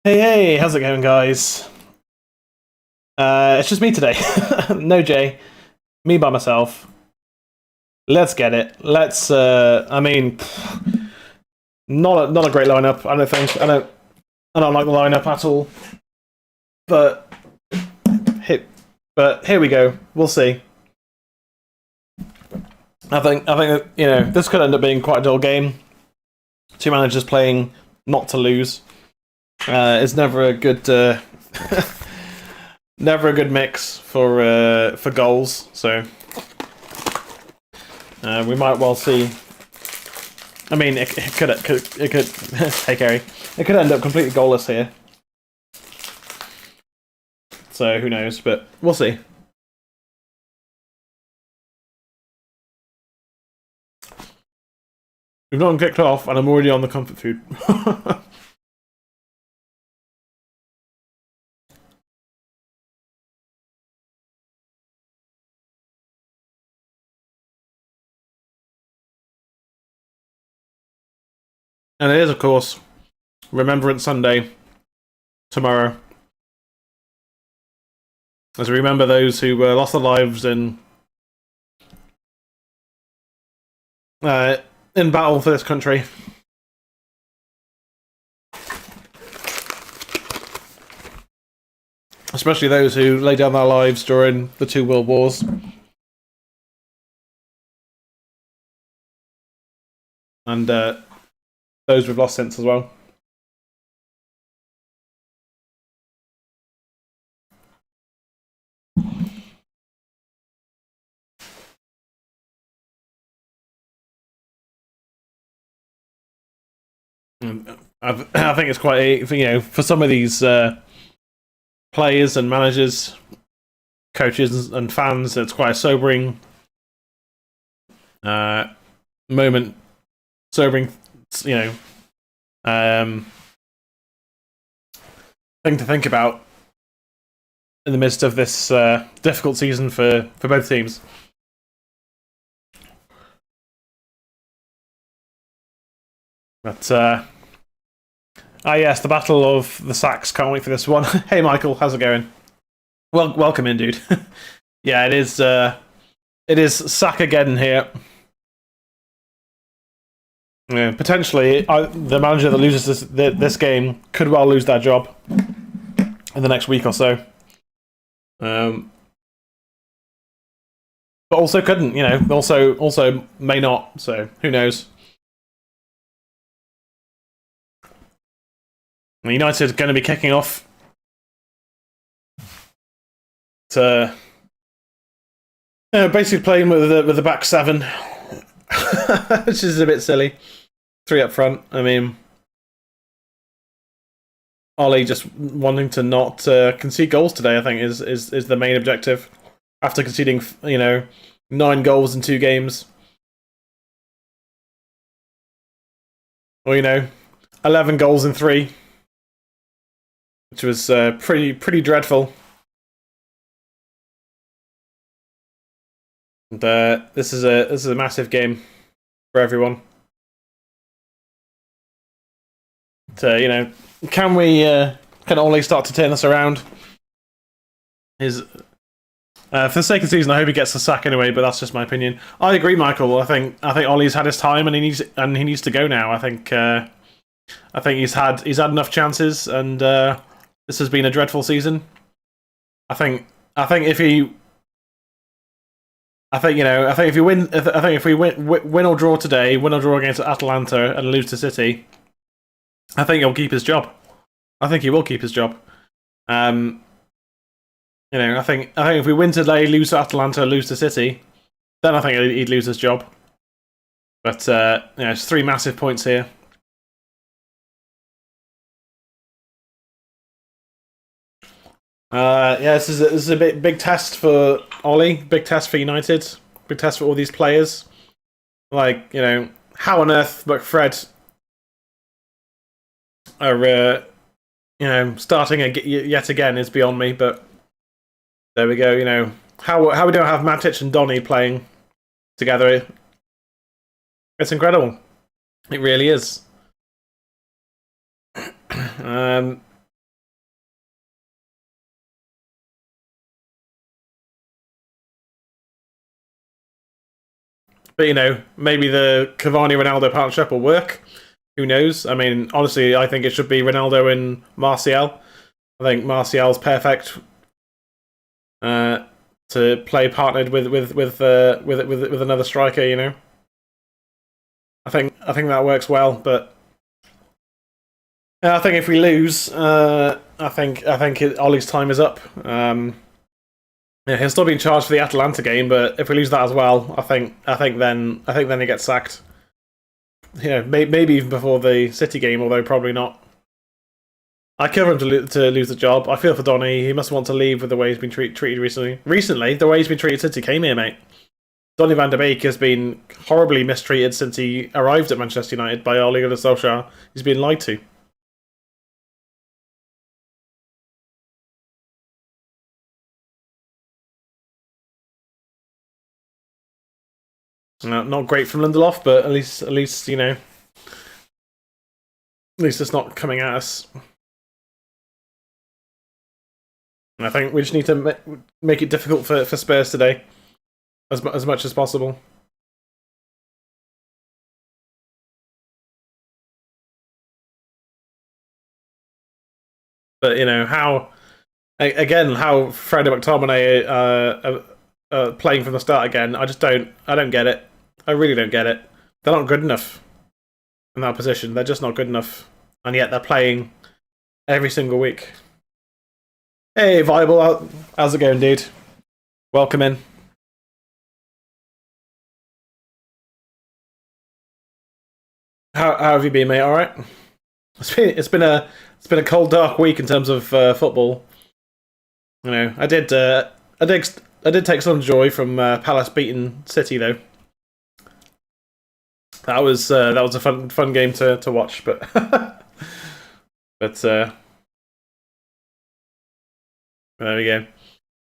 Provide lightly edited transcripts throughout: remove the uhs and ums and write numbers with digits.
Hey, how's it going, guys? It's just me today. No Jay. Me by myself. Let's get it. Let's, I mean, not a great lineup, I don't think. I don't like the lineup at all. But, here we go. We'll see. I think, this could end up being quite a dull game. Two managers playing not to lose. It's never a good, never a good mix for goals. So we might well see. I mean, it could hey Kerry, it could end up completely goalless here. So who knows? But we'll see. We've not kicked off, and I'm already on the comfort food. And it is, of course, Remembrance Sunday tomorrow. As we remember those who lost their lives in battle for this country. Especially those who laid down their lives during the two world wars. And those we've lost since as well. I think it's quite, for some of these players and managers, coaches and fans, it's quite a sobering moment. Sobering, thing to think about in the midst of this difficult season for both teams. But yes, the Battle of the Sacks. Can't wait for this one. Hey, Michael, how's it going? Well, welcome in, dude. Yeah, it is. It is Sack again here. Yeah, potentially, the manager that loses this game could well lose their job in the next week or so. But also couldn't, also may not. So who knows? United are going to be kicking off to basically playing with the back seven, which is a bit silly. Three up front. I mean, Ollie just wanting to not concede goals today, I think, is the main objective. After conceding, 9 goals in 2 games. Or 11 goals in 3. Which was pretty dreadful. And this is a massive game for everyone. So can Ollie start to turn this around? For the sake of the season, I hope he gets the sack anyway. But that's just my opinion. I agree, Michael. I think Ollie's had his time, and he needs to go now. I think he's had enough chances, and this has been a dreadful season. I think if we win or draw today, win or draw against Atalanta, and lose to City, I think he'll keep his job. I think he will keep his job. I think if we win today, lose to Atalanta, lose to City, then I think he'd lose his job. But it's 3 massive points here. This is a big test for Ollie, big test for United, big test for all these players. Like, how on earth McFred are starting yet again is beyond me. But there we go. How we don't have Matic and Donny playing together. It's incredible. It really is. But, maybe the Cavani-Ronaldo partnership will work. Who knows? I mean, honestly, I think it should be Ronaldo and Martial. I think Martial's perfect to play partnered with another striker. I think that works well, but I think if we lose, I think Ollie's time is up. He'll still be in charge for the Atalanta game, but if we lose that as well, I think then he gets sacked. Maybe even before the City game, although probably not. I cover him to lose the job. I feel for Donny. He must want to leave with the way he's been treated recently. Recently, the way he's been treated since he came here, mate. Donny van de Beek has been horribly mistreated since he arrived at Manchester United by Ole Gunnar Solskjaer. He's been lied to. Not great from Lindelof, but at least at least it's not coming at us. And I think we just need to make it difficult for Spurs today, as much as possible. But how Freddie McTominay playing from the start again? I don't get it. I really don't get it. They're not good enough in that position. They're just not good enough, and yet they're playing every single week. Hey, Viable, how's it going, dude? Welcome in. How have you been, mate? All right. It's been a cold, dark week in terms of football. I did take some joy from Palace beating City though. That was a fun game to watch, but there we go.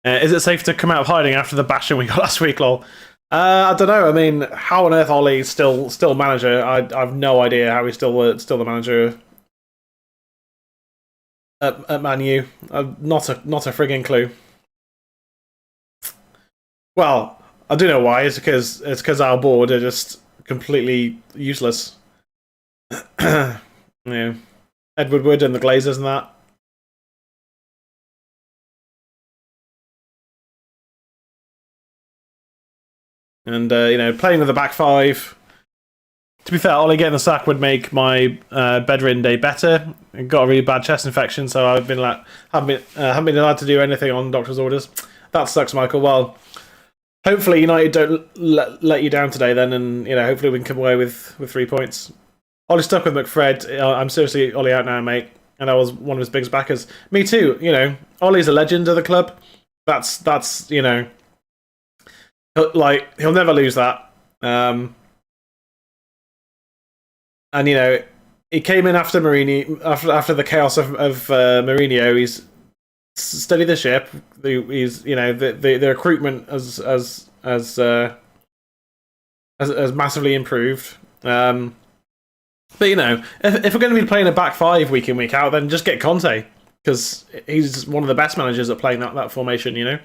Is it safe to come out of hiding after the bashing we got last week, lol? I don't know. I mean, how on earth Ollie's still manager? I've no idea how he's still the manager at Man U. Not a frigging clue. Well, I do know why. It's because our board are just completely useless. Edward Wood and the Glazers and that. And playing with the back five. To be fair, Ollie getting the sack would make my bedridden day better. I got a really bad chest infection, so I've been haven't been allowed to do anything on doctor's orders. That sucks, Michael. Well, hopefully United don't let you down today, then, and hopefully we can come away with 3 points. Ollie stuck with McFred. I'm seriously Ollie out now, mate. And I was one of his biggest backers. Me too. Ollie's a legend of the club. That's he'll never lose that. And he came in after Mourinho, after the chaos of Mourinho. He's steadied the ship. He's the recruitment has massively improved. But if we're going to be playing a back five week in week out, then just get Conte, because he's one of the best managers at playing that formation.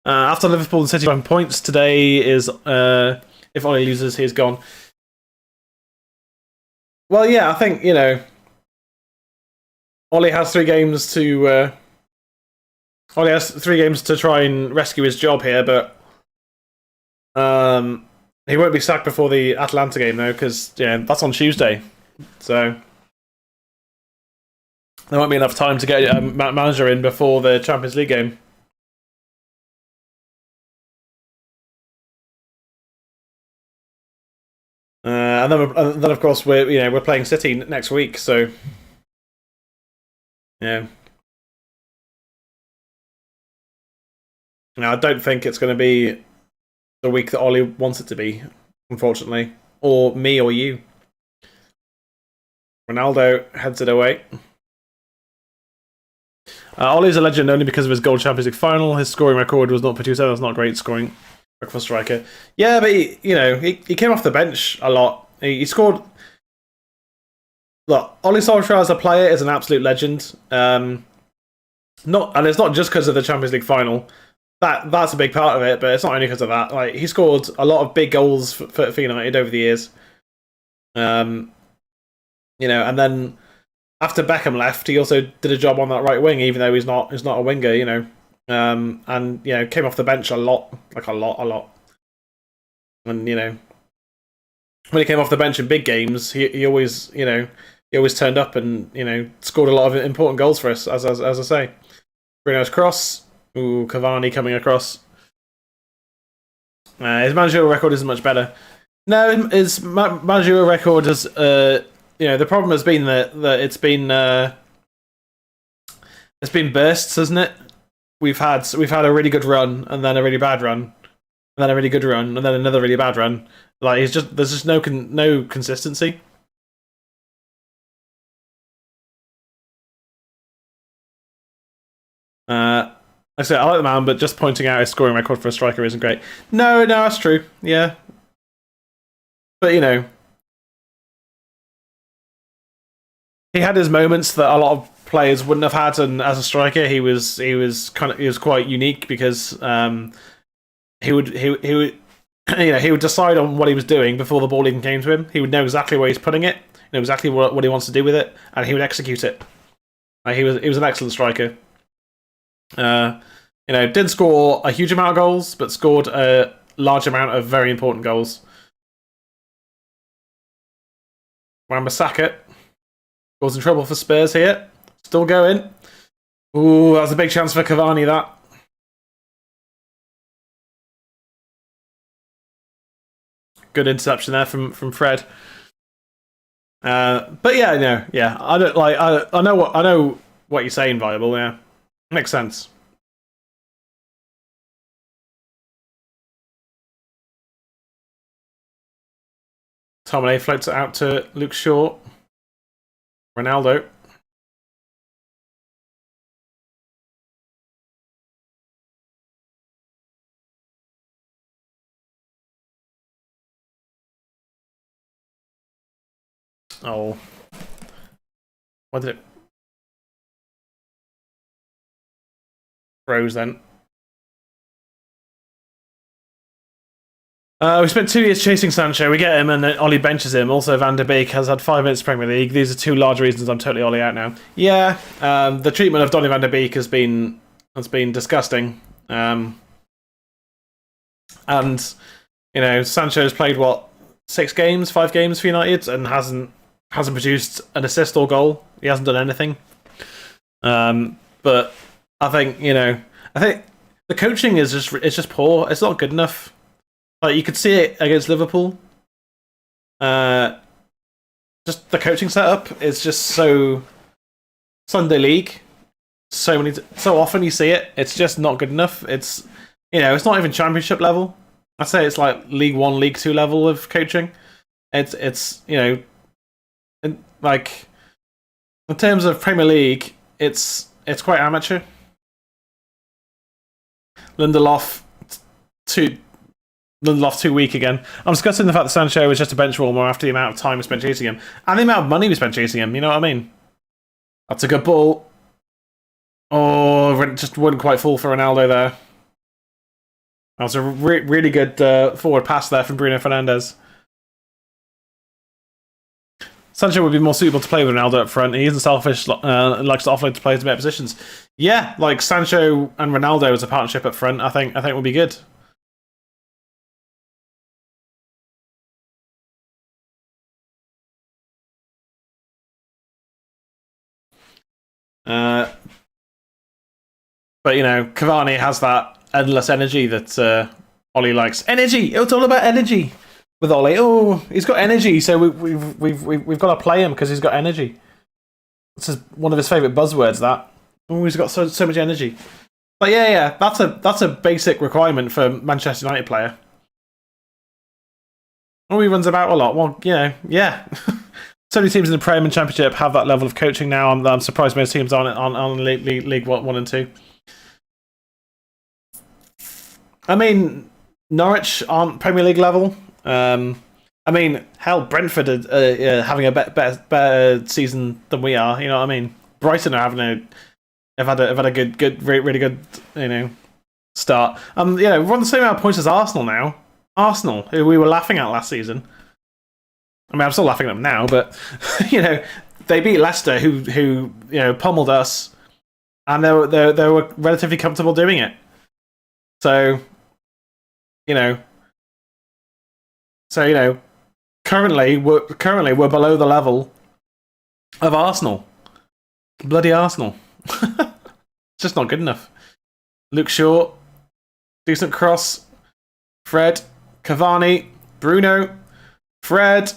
After Liverpool and City 1 points, today is if Ollie loses, he's gone. Well, yeah, I think Ollie has 3 games to try and rescue his job here, but he won't be sacked before the Atalanta game though, because that's on Tuesday, so there won't be enough time to get a manager in before the Champions League game. And then of course we're playing City next week, so yeah. Now I don't think it's going to be the week that Ollie wants it to be, unfortunately, or me or you. Ronaldo heads it away. Ollie's a legend only because of his goal Champions League final. His scoring record was 0.27. That's not great scoring for a striker. Yeah, but he came off the bench a lot. He scored. Look, Ollie Solskjaer as a player is an absolute legend. And it's not just because of the Champions League final. that's a big part of it, but it's not only because of that. Like, he scored a lot of big goals for United over the years. And then after Beckham left, he also did a job on that right wing, even though he's not a winger. And came off the bench a lot. And when he came off the bench in big games, he always turned up and scored a lot of important goals for us. As I say, Bruno's cross, Cavani coming across. His managerial record isn't much better. No, his managerial record is the problem has been that it's been bursts, hasn't it? We've had a really good run, and then a really bad run, and then a really good run, and then another really bad run. Like, there's just no consistency. I say I like the man, but just pointing out his scoring record for a striker isn't great. No, that's true. Yeah, but he had his moments that a lot of players wouldn't have had, and as a striker, he was quite unique because he would he would decide on what he was doing before the ball even came to him. He would know exactly where he's putting it, know exactly what he wants to do with it, and he would execute it. He was an excellent striker. Didn't score a huge amount of goals, but scored a large amount of very important goals. Wan-Bissaka was in trouble for Spurs here. Still going. Ooh, that was a big chance for Cavani, that. Good interception there from Fred. But yeah, I don't like. I know what you're saying, Viable. Yeah, makes sense. Tomine floats it out to Luke Shaw. Ronaldo. Oh. What did it? Froze then. We spent 2 years chasing Sancho. We get him, and then Ollie benches him. Also, Van der Beek has had 5 minutes Premier League. These are 2 large reasons I'm totally Ollie out now. Yeah, the treatment of Donny Van der Beek has been disgusting. And Sancho's played 5 games for United, and hasn't produced an assist or goal. He hasn't done anything. But I think the coaching is just poor. It's not good enough. Like, you could see it against Liverpool. Just the coaching setup is just so Sunday League. So often you see it. It's just not good enough. It's it's not even Championship level. I'd say it's like League 1, League 2 level of coaching. It's like, in terms of Premier League, it's quite amateur. Lindelof too weak again. I'm discussing the fact that Sancho was just a bench warmer after the amount of time we spent chasing him. And the amount of money we spent chasing him, you know what I mean? That's a good ball. Oh, just wouldn't quite fall for Ronaldo there. That was a really good forward pass there from Bruno Fernandes. Sancho would be more suitable to play with Ronaldo up front. He isn't selfish, likes to offload to players in better positions. Yeah, like Sancho and Ronaldo as a partnership up front, I think would be good. But Cavani has that endless energy that Ollie likes. Energy. It's all about energy with Ollie. Oh, he's got energy, so we've got to play him because he's got energy. This is one of his favourite buzzwords. That he's got so much energy. But yeah, that's a basic requirement for a Manchester United player. Oh, he runs about a lot. Well, yeah. So many teams in the Premier and Championship have that level of coaching now. I'm surprised most teams aren't on League 1 and 2. I mean, Norwich aren't Premier League level. I mean, hell, Brentford are having a better season than we are. You know what I mean? Brighton are have had a good, really good, start. We're on the same amount of points as Arsenal now. Arsenal, who we were laughing at last season. I mean, I'm still laughing at them now, but they beat Leicester, who pummeled us, and they were relatively comfortable doing it. So, currently we're below the level of Arsenal. Bloody Arsenal. It's just not good enough. Luke Shaw, decent cross. Fred, Cavani, Bruno, Fred.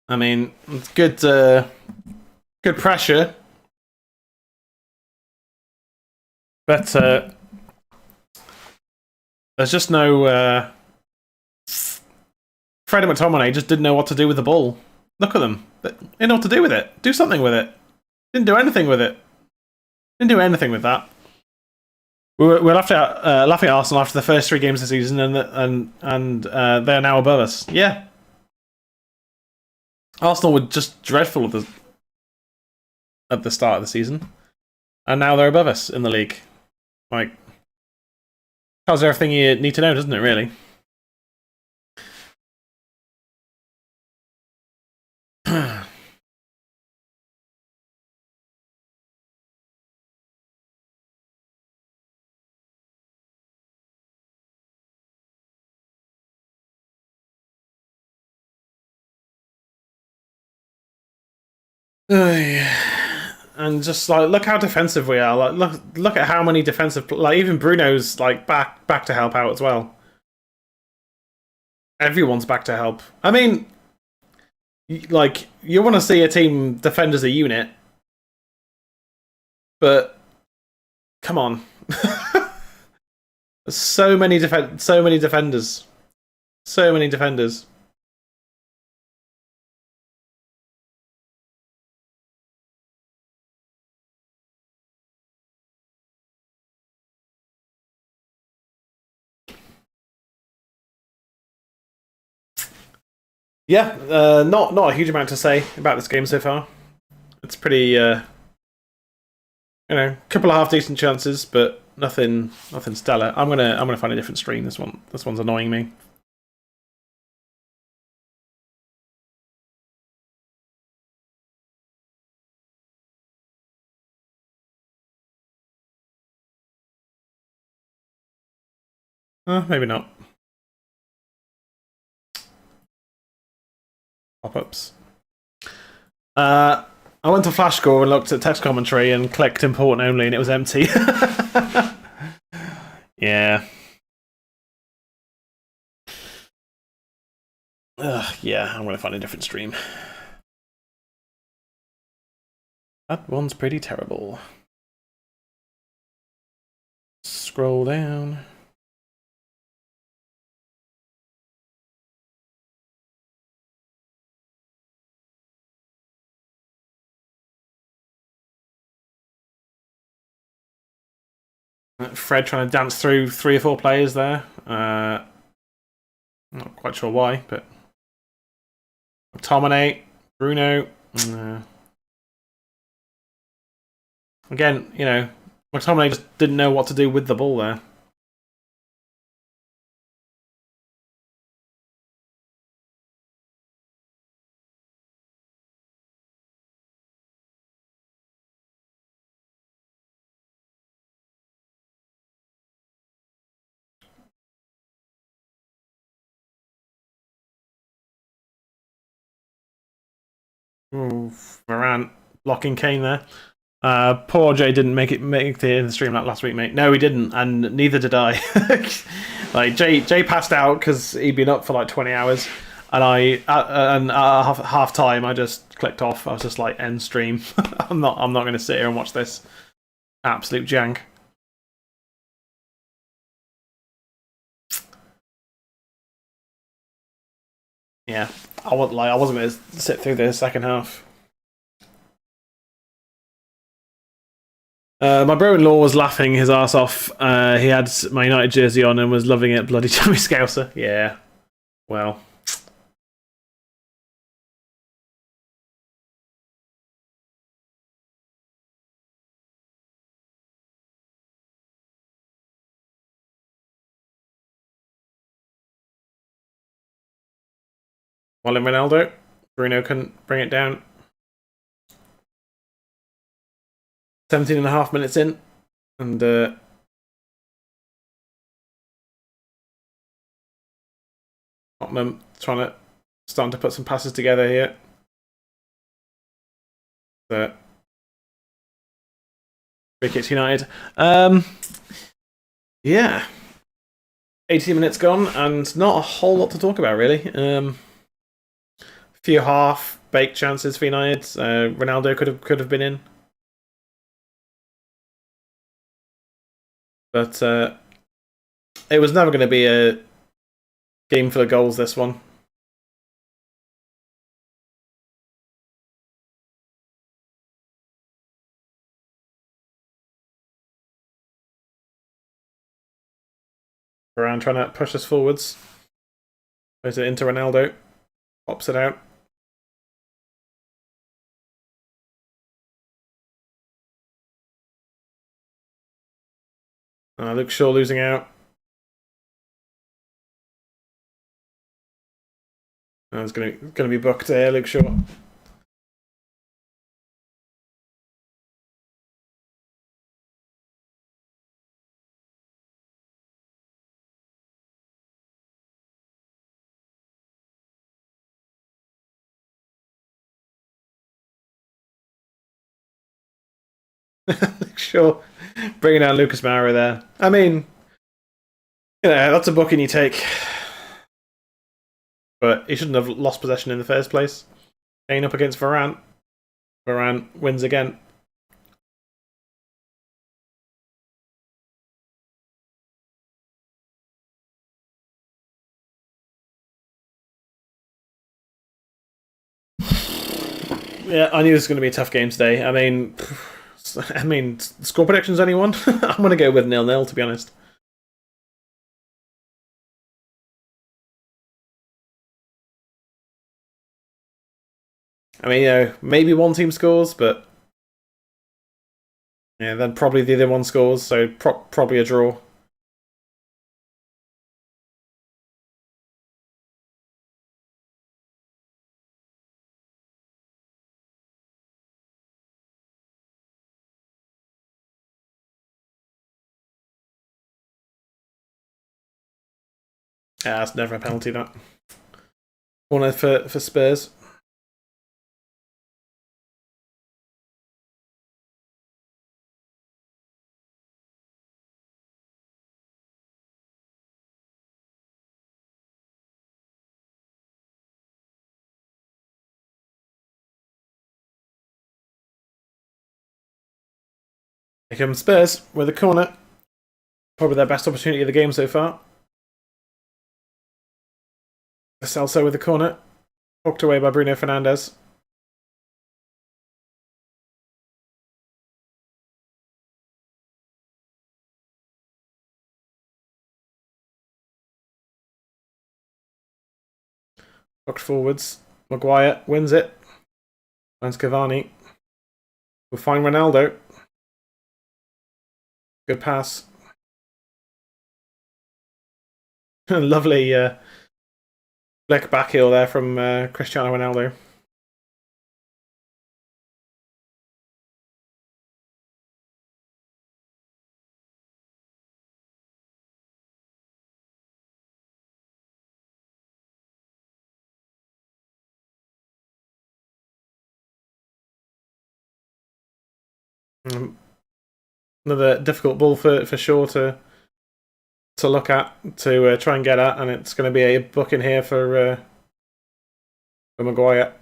I mean, it's good pressure. But there's just no... Fred and McTominay just didn't know what to do with the ball. Look at them. They didn't know what to do with it. Do something with it. Didn't do anything with it. Didn't do anything with that. We're laughing at Arsenal after the first 3 games of the season, and they're now above us. Yeah. Arsenal were just dreadful at the start of the season, and now they're above us in the league. Like, tells you everything you need to know, doesn't it, really? And just like look how defensive we are. Like look at how many defensive, like even Bruno's like back to help out as well. Everyone's back to help. I mean, like you want to see a team defend as a unit, but come on. So many defenders. So many defenders. Yeah, not a huge amount to say about this game so far. It's pretty, couple of half decent chances, but nothing stellar. I'm gonna find a different stream. This one's annoying me. Maybe not. Pop-ups. I went to FlashScore and looked at text commentary and clicked important only, and it was empty. Yeah. Yeah, I'm gonna find a different stream. That one's pretty terrible. Scroll down. Fred trying to dance through 3 or 4 players there. Not quite sure why, but McTominay, Bruno. Again, McTominay just didn't know what to do with the ball there. Ooh, Varane blocking Kane there. Poor Jay didn't make it in the stream like last week, mate. No, he didn't, and neither did I. Like Jay passed out because he'd been up for like 20 hours, and half time I just clicked off. I was just like, end stream. I'm not going to sit here and watch this absolute jank. Yeah, I wasn't going to sit through the second half. My bro-in-law was laughing his ass off. He had my United jersey on and was loving it. Bloody Tommy Scouser. Yeah. Well. While in Ronaldo, Bruno couldn't bring it down. 17.5 minutes in. And Tottenham starting to put some passes together here. Free kick United. Yeah. 18 minutes gone, and not a whole lot to talk about, really. Few half-baked chances for United. Ronaldo could have been in. But it was never going to be a game full of goals, this one. Varane trying to push us forwards. Goes it into Ronaldo. Pops it out. Luke Shaw losing out. It's going to be booked here, Luke Shaw. Luke Shaw bringing out Lucas Moura there. I mean, that's a booking you take. But he shouldn't have lost possession in the first place. Kane up against Varane. Varane wins again. Yeah, I knew this was going to be a tough game today. I mean, score predictions, anyone? I'm going to go with 0-0, to be honest. I mean, maybe one team scores, but yeah, then probably the other one scores, so probably a draw. Yeah, that's never a penalty, that. Corner for Spurs. Here comes Spurs with a corner. Probably their best opportunity of the game so far. Celso with the corner. Hooked away by Bruno Fernandes. Hooked forwards. Maguire wins it. Finds Cavani. We'll find Ronaldo. Good pass. Lovely flick back heel there from Cristiano Ronaldo. Another difficult ball for Shaw to look at, to try and get at, and it's going to be a booking here for Maguire.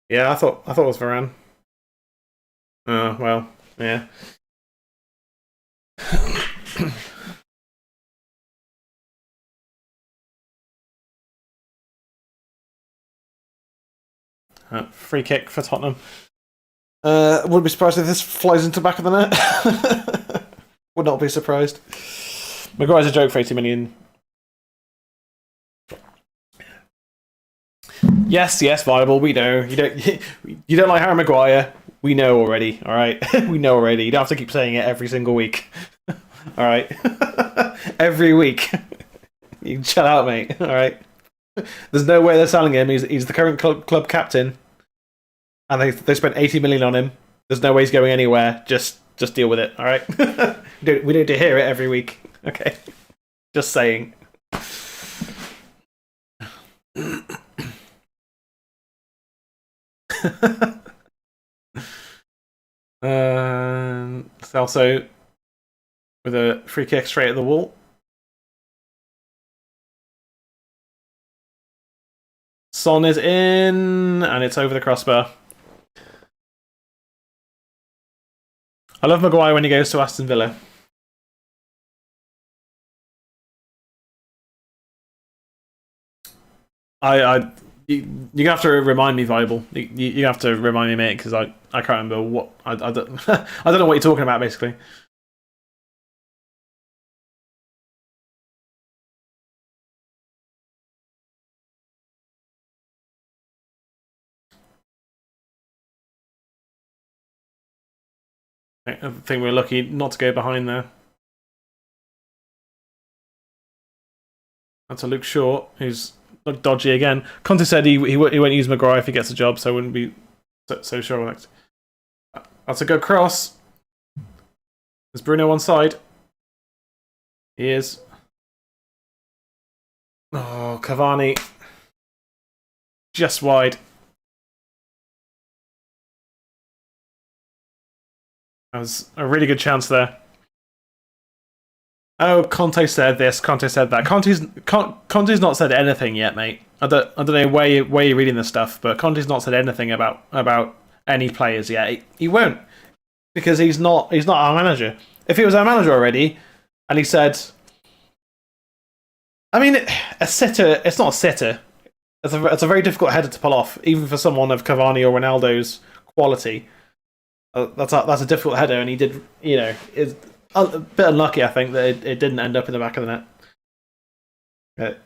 Yeah, I thought it was Varane. Oh well, yeah. Free kick for Tottenham. Wouldn't be surprised if this flies into the back of the net. Would not be surprised. Maguire's a joke for 80 million. Yes, viable. We know you don't like Harry Maguire. We know already. All right, we know already. You don't have to keep saying it every single week. All right, every week. You can chill out, mate. All right. There's no way they're selling him. He's the current club captain, and they spent 80 million on him. There's no way he's going anywhere. Just deal with it. All right. We don't hear it every week. Okay. Just saying. Celso with a free kick straight at the wall. Son is in, and it's over the crossbar. I love Maguire when he goes to Aston Villa. You have to remind me, Viable. You have to remind me, mate, because I can't remember what I don't I don't know what you're talking about, basically. I think we're lucky not to go behind there. That's a Luke Shaw, who's looked dodgy again. Conte said he won't use Maguire if he gets a job, so I wouldn't be so sure on that. That's a good cross. Is Bruno on side? He is. Oh, Cavani. Just wide. That was a really good chance there. Oh, Conte said this. Conte said that. Conte's not said anything yet, mate. I don't know where you're reading this stuff, but Conte's not said anything about any players yet. He won't, because he's not our manager. If he was our manager already, and he said, I mean, a sitter. It's not a sitter. It's a very difficult header to pull off, even for someone of Cavani or Ronaldo's quality. That's a difficult header, and he did. It's a bit unlucky, I think, that it didn't end up in the back of the net.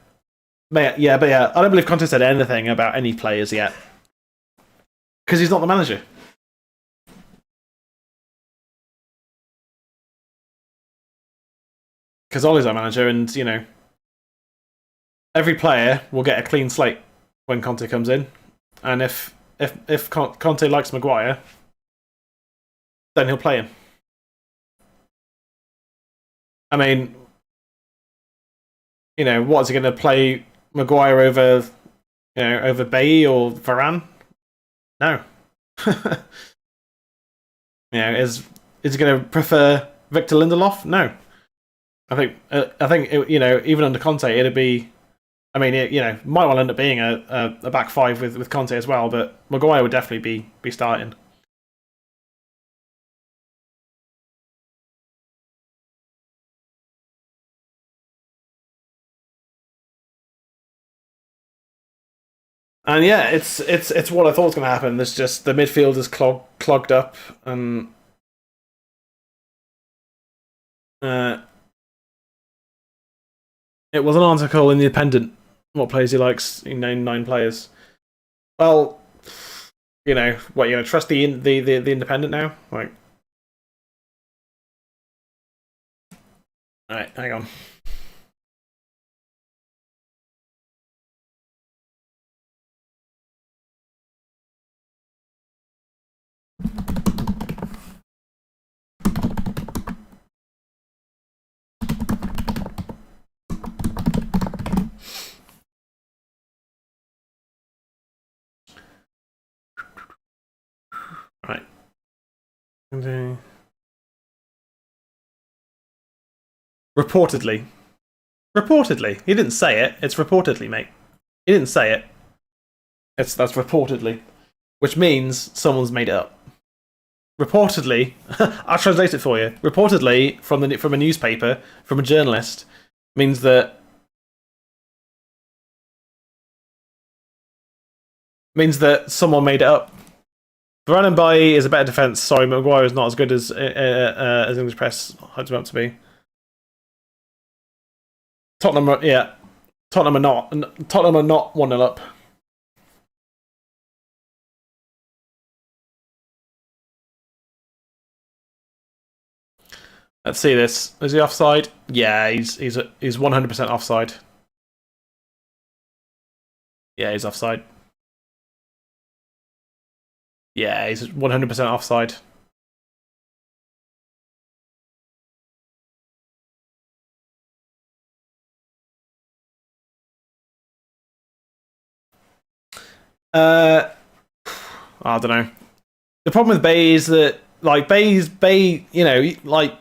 But yeah, I don't believe Conte said anything about any players yet, because he's not the manager. Because Ollie's our manager, and every player will get a clean slate when Conte comes in, and if Conte likes Maguire, then he'll play him. I mean, what is he going to play Maguire over, over Bailly or Varane? No. Is he going to prefer Victor Lindelof? No. I think even under Conte, it'd be. I mean, it might well end up being a back five with Conte as well, but Maguire would definitely be starting. And yeah, it's what I thought was going to happen. There's just the midfield is clogged up, and it was an article in the Independent. What players he likes? 9 players. Well, what, you're gonna trust the Independent now? Like, all right, hang on. Right. Okay. Reportedly. He didn't say it. It's reportedly, mate. He didn't say it. That's reportedly, which means someone's made it up. Reportedly, I'll translate it for you. Reportedly, from a newspaper, from a journalist, means that means that someone made it up. Varane and Bailly is a better defence. Sorry, Maguire is not as good as English press hyped him up to be. Tottenham are not 1-0 up. Let's see this. Is he offside? Yeah, he's 100% offside. Yeah, he's offside. Yeah, he's 100% offside. I don't know. The problem with Bay is that Bay, you know, like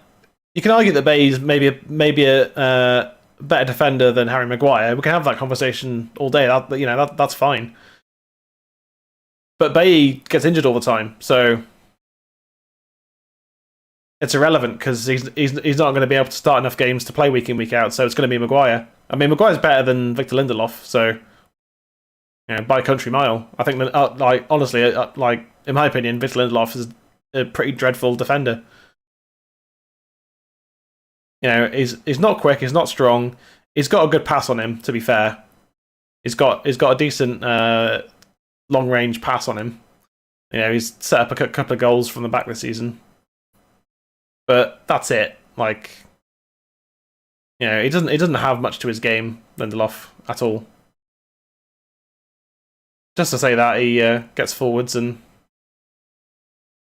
you can argue that Bay's maybe a better defender than Harry Maguire. We can have that conversation all day. That's fine. But Bay gets injured all the time, so it's irrelevant because he's not going to be able to start enough games to play week in, week out. So it's going to be Maguire. I mean, Maguire's better than Victor Lindelof, so by a country mile. I think that, honestly, in my opinion, Victor Lindelof is a pretty dreadful defender. He's not quick, he's not strong. He's got a good pass on him, to be fair. He's got a decent long range pass on him. He's set up a couple of goals from the back this season. But that's it. He doesn't have much to his game, Lindelof, at all. Just to say that he gets forwards and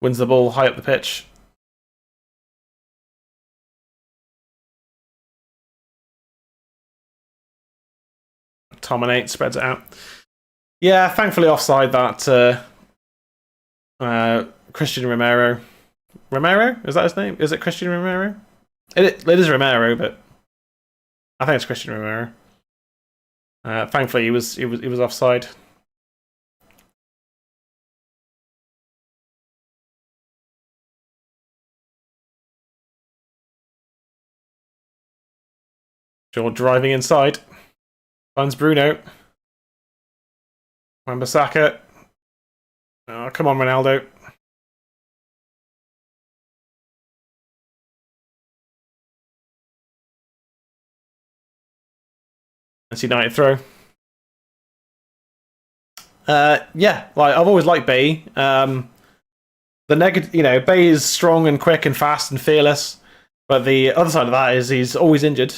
wins the ball high up the pitch. Dominate, spreads it out. Yeah, thankfully offside that Christian Romero. Romero? Is that his name? Is it Christian Romero? It is Romero, but I think it's Christian Romero. Thankfully, he was offside. Sure, driving inside. Finds Bruno. Wan-Bissaka. Oh, come on, Ronaldo. That's United throw. Yeah, I've always liked Bay. The negative, Bay is strong and quick and fast and fearless, but the other side of that is he's always injured.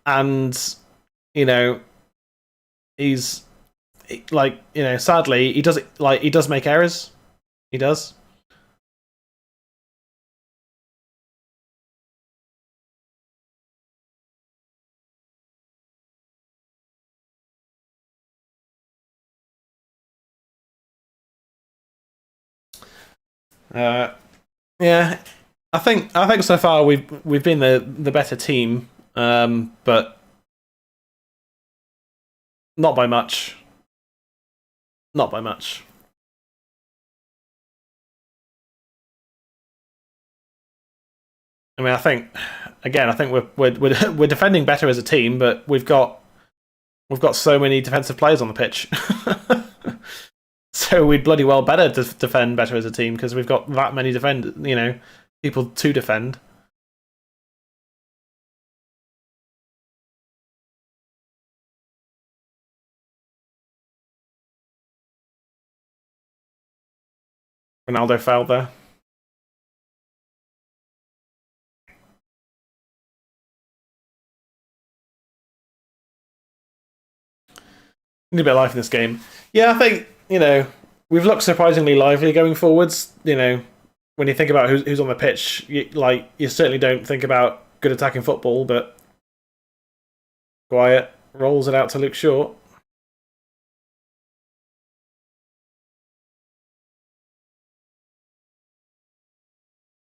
And he's sadly he does make errors. He does. Yeah, I think so far we've been the better team, but not by much. Not by much. I mean, I think we're defending better as a team, but we've got so many defensive players on the pitch. So we'd bloody well better defend better as a team because we've got that many people to defend. Ronaldo fouled there. Need a bit of life in this game. Yeah, I think we've looked surprisingly lively going forwards. When you think about who's on the pitch, you certainly don't think about good attacking football, but Wyatt rolls it out to Luke Shaw.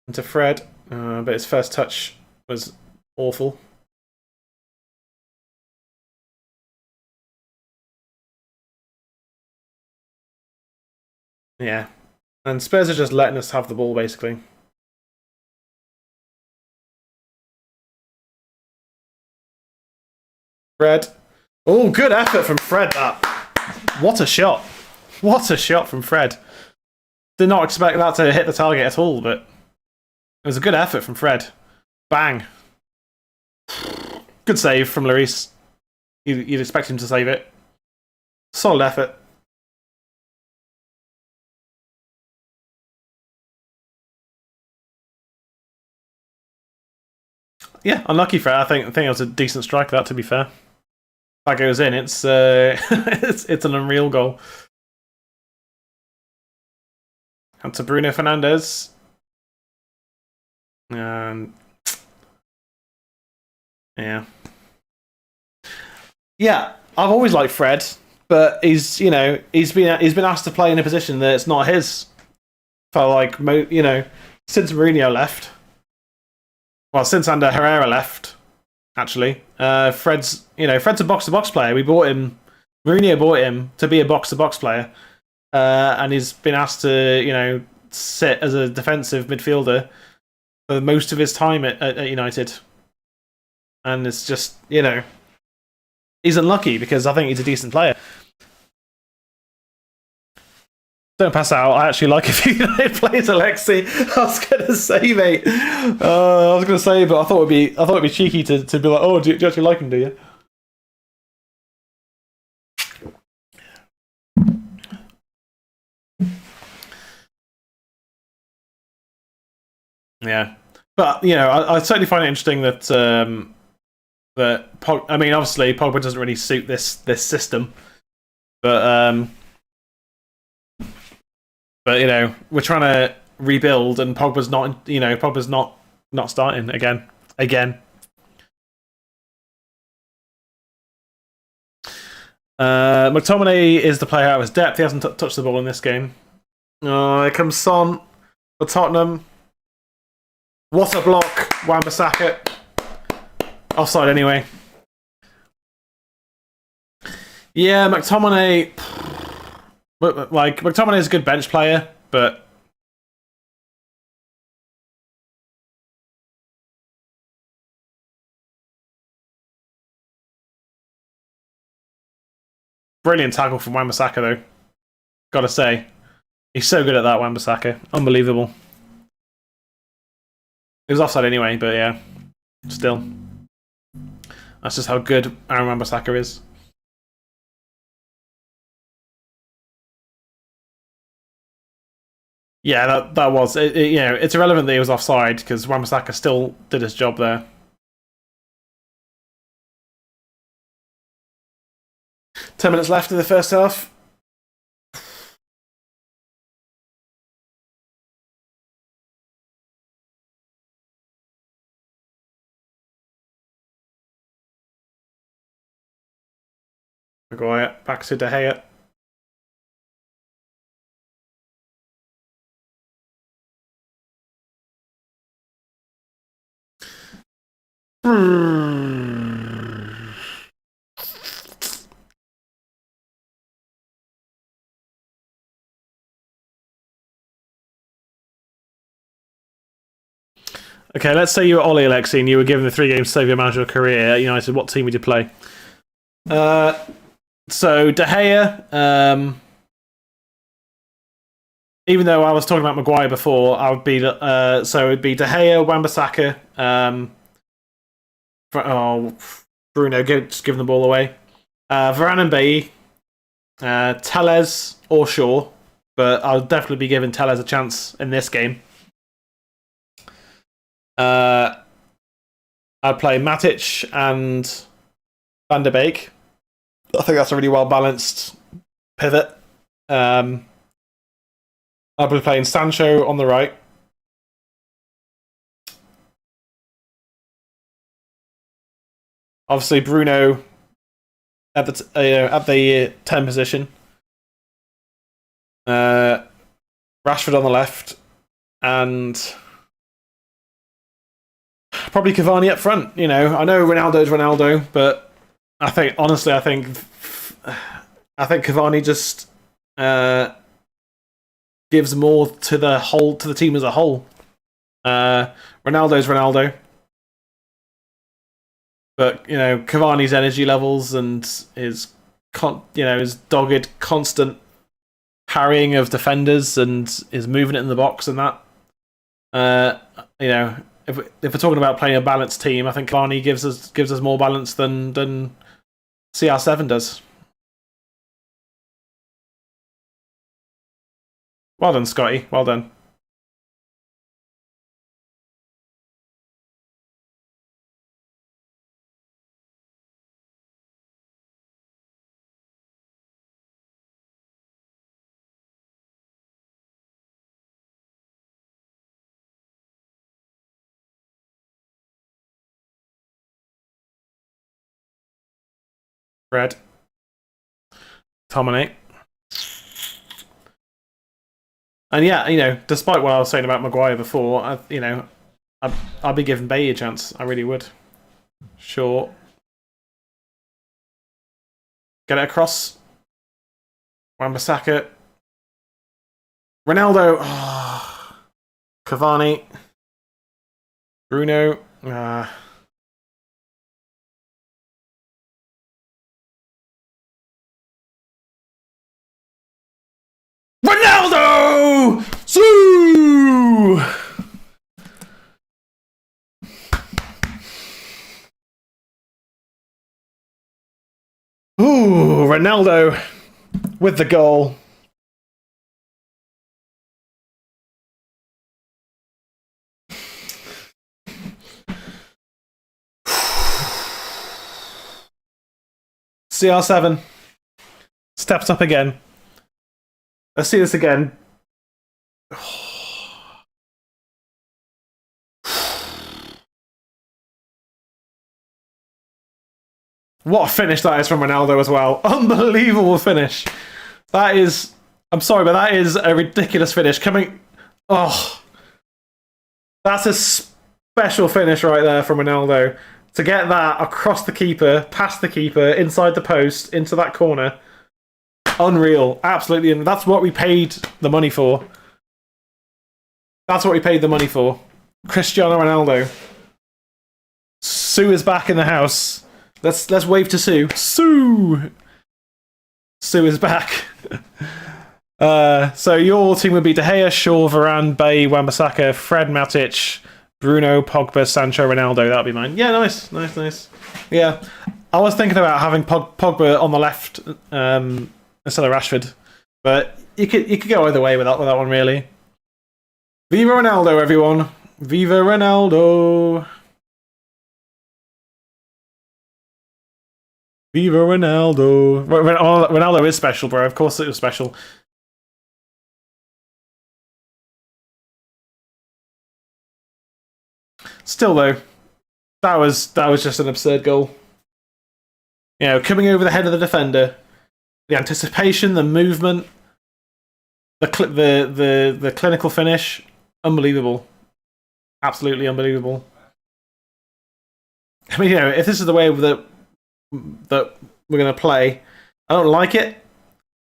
And to Fred, but his first touch was awful. Yeah. And Spurs are just letting us have the ball, basically. Fred. Oh, good effort from Fred, that. What a shot! What a shot from Fred. Did not expect that to hit the target at all, but it was a good effort from Fred. Bang. Good save from Lloris. You'd expect him to save it. Solid effort. Yeah, unlucky Fred. I think it was a decent strike, that, to be fair. If that goes in, it's it's an unreal goal. And to Bruno Fernandes. And yeah. Yeah, I've always liked Fred, but he's been asked to play in a position that's not his for since Mourinho left. Well, since Ander Herrera left, actually. Fred's a box-to-box player. Mourinho bought him to be a box-to-box player. And he's been asked to, sit as a defensive midfielder for most of his time at United. And it's just, he's unlucky because I think he's a decent player. Don't pass out. I actually like if he plays ALEXI. I was going to say, mate. But I thought it'd be cheeky to be like, oh, do you actually like him? Do you? Yeah, but I certainly find it interesting that obviously Pogba doesn't really suit this system, but we're trying to rebuild, and Pogba's not starting again. McTominay is the player out of his depth. He hasn't touched the ball in this game. Oh, here comes Son for Tottenham. What a block, Wan-Bissaka. Offside anyway. Yeah, McTominay. McTominay is a good bench player, but brilliant tackle from Wan-Bissaka though. Gotta say, he's so good at that, Wan-Bissaka. Unbelievable. It was offside anyway, but yeah, still. That's just how good Aaron Wan-Bissaka is. Yeah, that was. It's irrelevant that he was offside because Wan-Bissaka still did his job there. Ten minutes left in the first half. Maguire back to De Gea. Okay, let's say you were Ollie ALEXI and you were given the 3 games to save your manager career at United. What team would you play? So De Gea. Even though I was talking about Maguire before, I would be it'd be De Gea, Wan-Bissaka. Bruno, just giving the ball away. Varane and Bailly, Telles or Shaw, but I'll definitely be giving Telles a chance in this game. I'd play Matic and Van der Beek. I think that's a really well balanced pivot. I'll be playing Sancho on the right. Obviously, Bruno at the 10 position. Rashford on the left, and probably Cavani up front. I know Ronaldo's Ronaldo, but I think Cavani just gives more to the team as a whole. Ronaldo's Ronaldo, but Cavani's energy levels and his his dogged, constant harrying of defenders and his moving it in the box and that. If we're talking about playing a balanced team, I think Cavani gives us more balance than CR7 does. Well done, Scotty. Well done. Fred. Dominate. And yeah, despite what I was saying about Maguire before, I'd be giving Bailly a chance. I really would. Sure. Get it across. Wan-Bissaka. Ronaldo. Oh. Cavani. Bruno. Ronaldo! Sue! Ooh, Ronaldo with the goal. CR7 steps up again. Let's see this again. What a finish that is from Ronaldo as well. Unbelievable finish. That is... I'm sorry, but that is a ridiculous finish. Oh. That's a special finish right there from Ronaldo. To get that across the keeper, past the keeper, inside the post, into that corner. Unreal. Absolutely. And that's what we paid the money for. That's what we paid the money for. Cristiano Ronaldo. Sue is back in the house. Let's wave to Sue. Sue! Sue is back. So your team would be De Gea, Shaw, Varane, Bailly, Wan-Bissaka, Fred, Matic, Bruno, Pogba, Sancho, Ronaldo. That'd be mine. Yeah, nice. Yeah. I was thinking about having Pogba on the left instead of Rashford. But you could go either way with that one, really. Viva Ronaldo, everyone. Viva Ronaldo. Viva Ronaldo. Ronaldo is special, bro. Of course it was special. Still, though, that was just an absurd goal. Coming over the head of the defender, the anticipation, the movement, the clinical finish, unbelievable, absolutely unbelievable. I mean, if this is the way that we're going to play, I don't like it,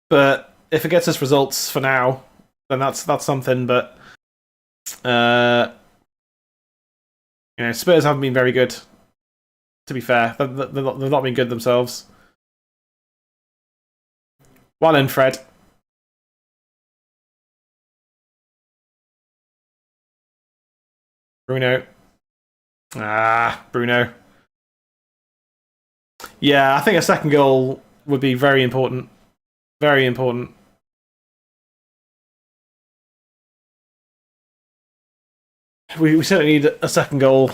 but if it gets us results for now, then that's something. But Spurs haven't been very good. To be fair, they've not been good themselves. Well in, Fred. Bruno. Bruno. Yeah, I think a second goal would be very important. Very important. We certainly need a second goal.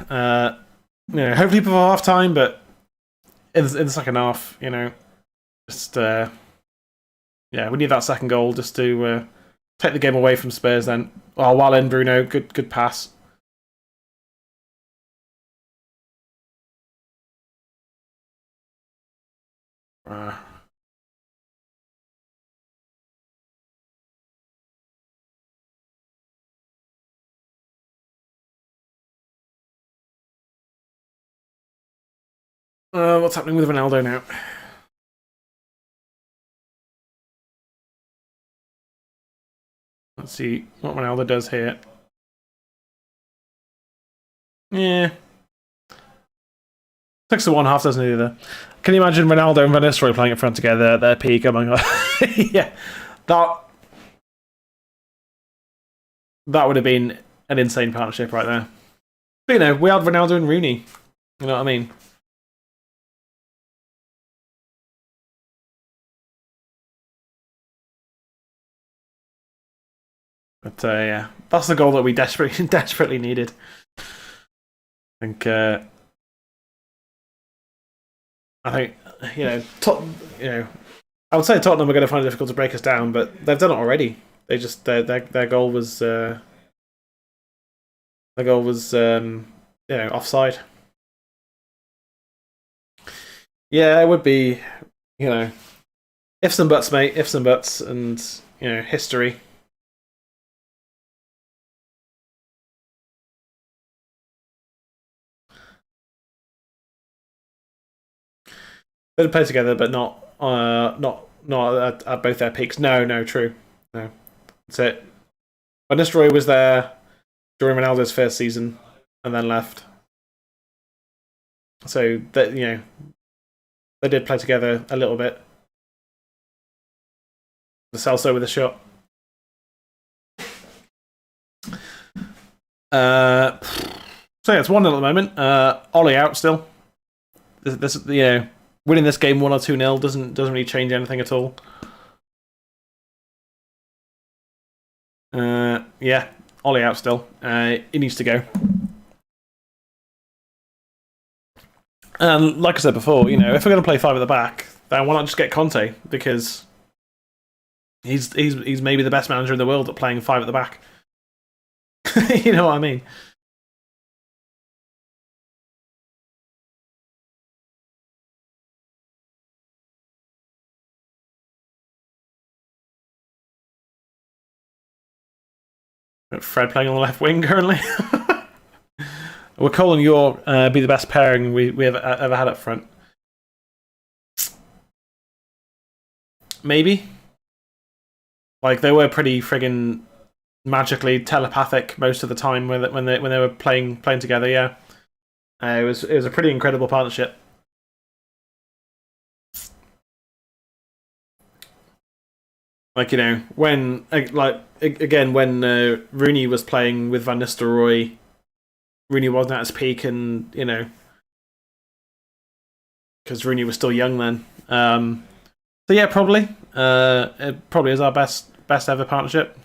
Hopefully before half time, but in the second half, just we need that second goal just to take the game away from Spurs. Then, well in, Bruno, good pass. What's happening with Ronaldo now? Let's see what Ronaldo does here. Yeah. 6-1 half doesn't either. Can you imagine Ronaldo and Van Nistelrooy playing in front together at their peak? Oh my god, yeah, that would have been an insane partnership right there. But, you know, we had Ronaldo and Rooney. You know what I mean? But yeah, that's the goal that we desperately needed. I think. I think I would say Tottenham are going to find it difficult to break us down, but they've done it already. They just their goal was offside. Yeah, it would be, you know, ifs and buts, mate. Ifs and buts, and history. They'd play together, but not at both their peaks. No, true. No, that's it. Van Nistelrooy was there during Ronaldo's first season, and then left. So that they did play together a little bit. The Celso with a shot. So yeah, it's 1-0 at the moment. Ollie out still. This winning this game 1 or 2-0 doesn't really change anything at all. Yeah, Ollie out still. He needs to go. And like I said before, if we're going to play 5 at the back, then why not just get Conte? Because he's maybe the best manager in the world at playing 5 at the back. You know what I mean? Fred playing on the left wing currently. We're calling your be the best pairing we ever had up front. Maybe. Like, they were pretty friggin' magically telepathic most of the time when they were playing together. Yeah, it was a pretty incredible partnership. Like, when when Rooney was playing with Van Nistelrooy, Rooney wasn't at his peak, and because Rooney was still young then. So yeah, probably it probably is our best ever partnership.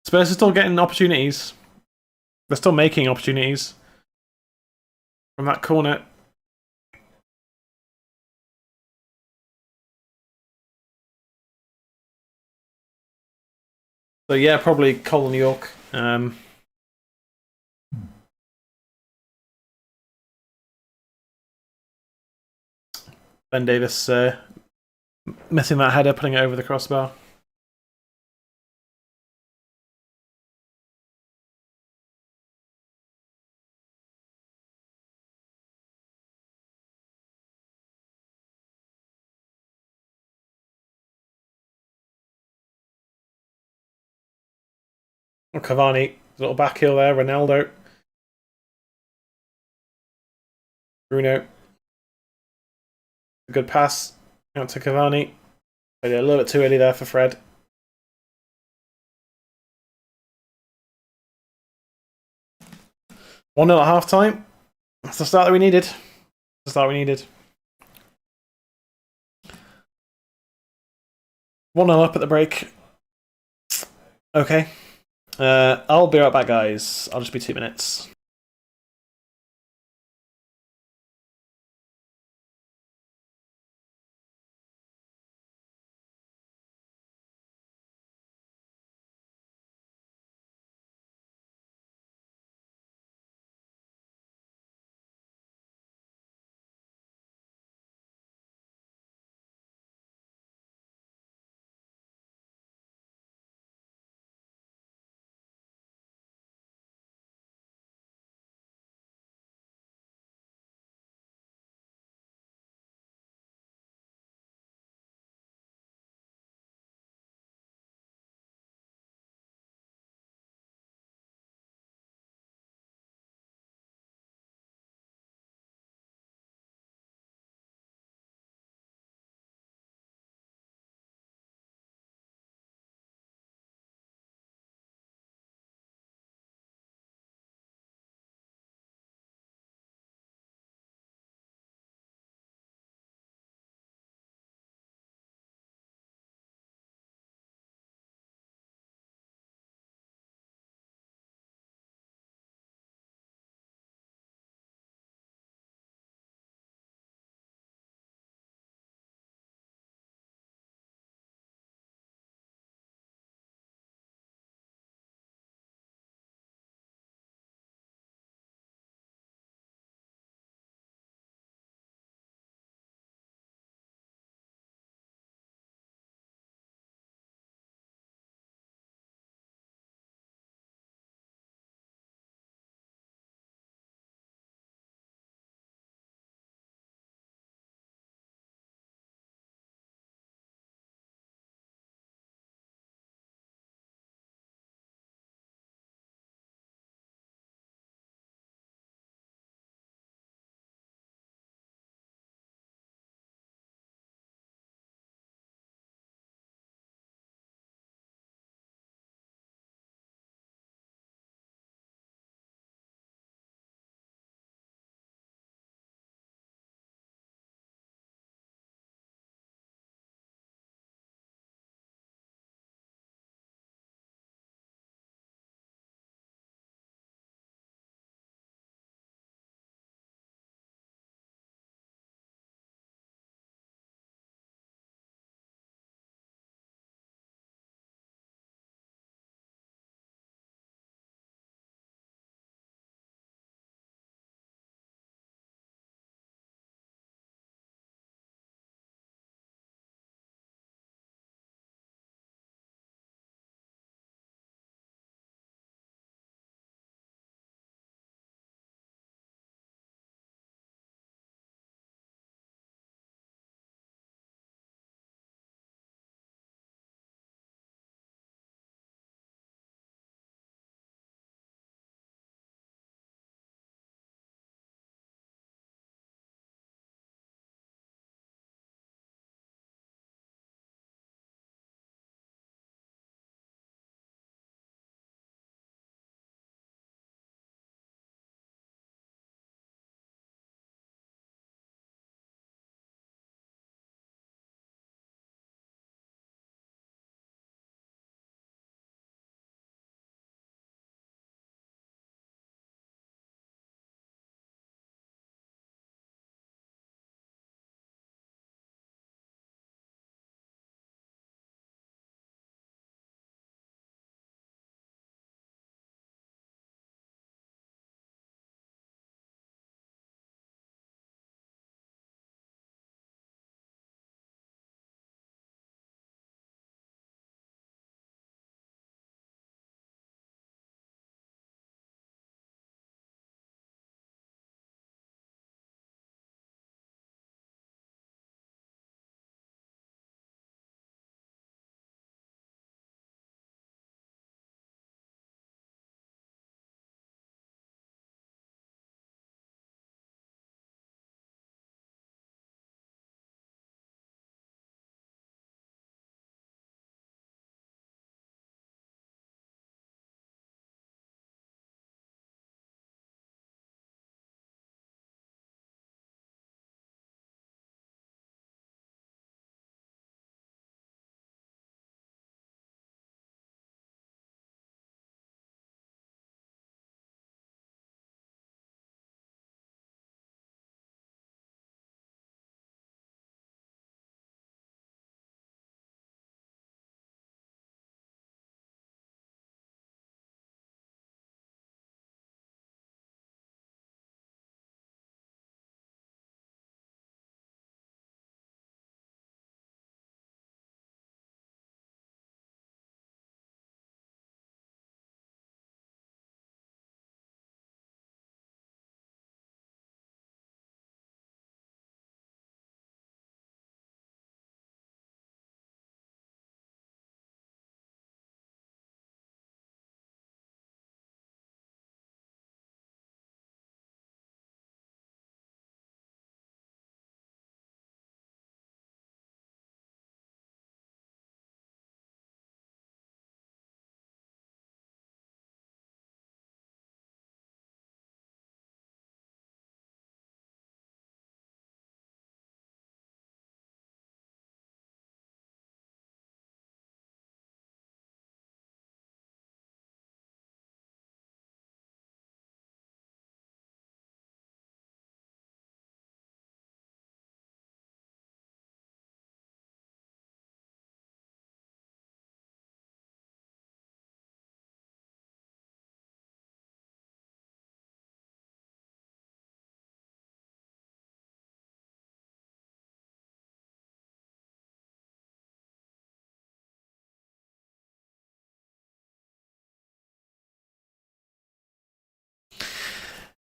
Spurs are still getting opportunities. They're still making opportunities from that corner. So yeah, probably Colin York. Ben Davis missing that header, putting it over the crossbar. Oh, Cavani, little back heel there. Ronaldo, Bruno, a good pass out to Cavani. A little bit too early there for Fred. 1-0 at half time. That's the start that we needed. 1-0 up at the break. Okay. I'll be right back, guys. I'll just be 2 minutes.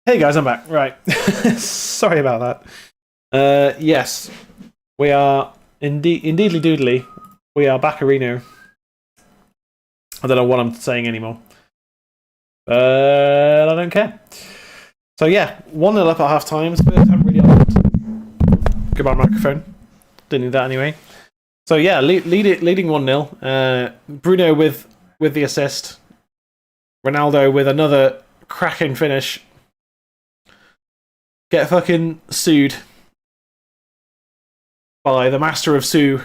Hey guys, I'm back. Right. Sorry about that. Yes, we are indeedly doodly. We are back Areno. I don't know what I'm saying anymore. But I don't care. So yeah, 1-0 up at half time. Spurs haven't really upped. Goodbye microphone. Didn't need that anyway. So yeah, leading 1-0. Bruno with the assist. Ronaldo with another cracking finish. Get fucking sued by the master of Sue,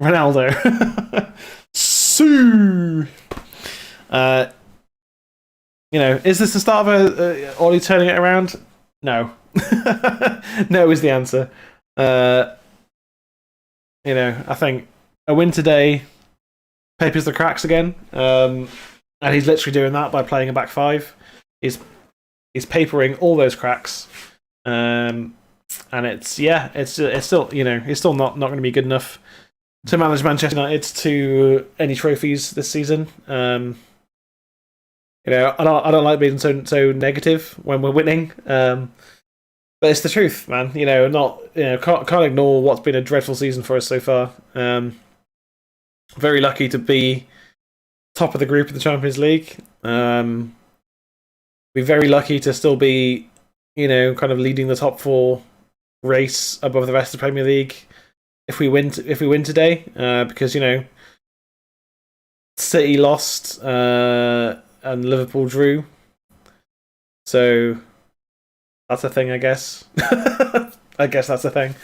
Ronaldo. Sue! Is this the start of a Ollie turning it around? No. No is the answer. I think a win today papers the cracks again. And he's literally doing that by playing a back five. He's papering all those cracks. And it's still it's still not going to be good enough to manage Manchester United to any trophies this season. I don't like being so negative when we're winning. But it's the truth, man. Can't ignore what's been a dreadful season for us so far. Very lucky to be top of the group in the Champions League. We're very lucky to still be, kind of leading the top four race above the rest of the Premier League. If we win today, because City lost and Liverpool drew, so that's a thing, I guess. I guess that's a thing.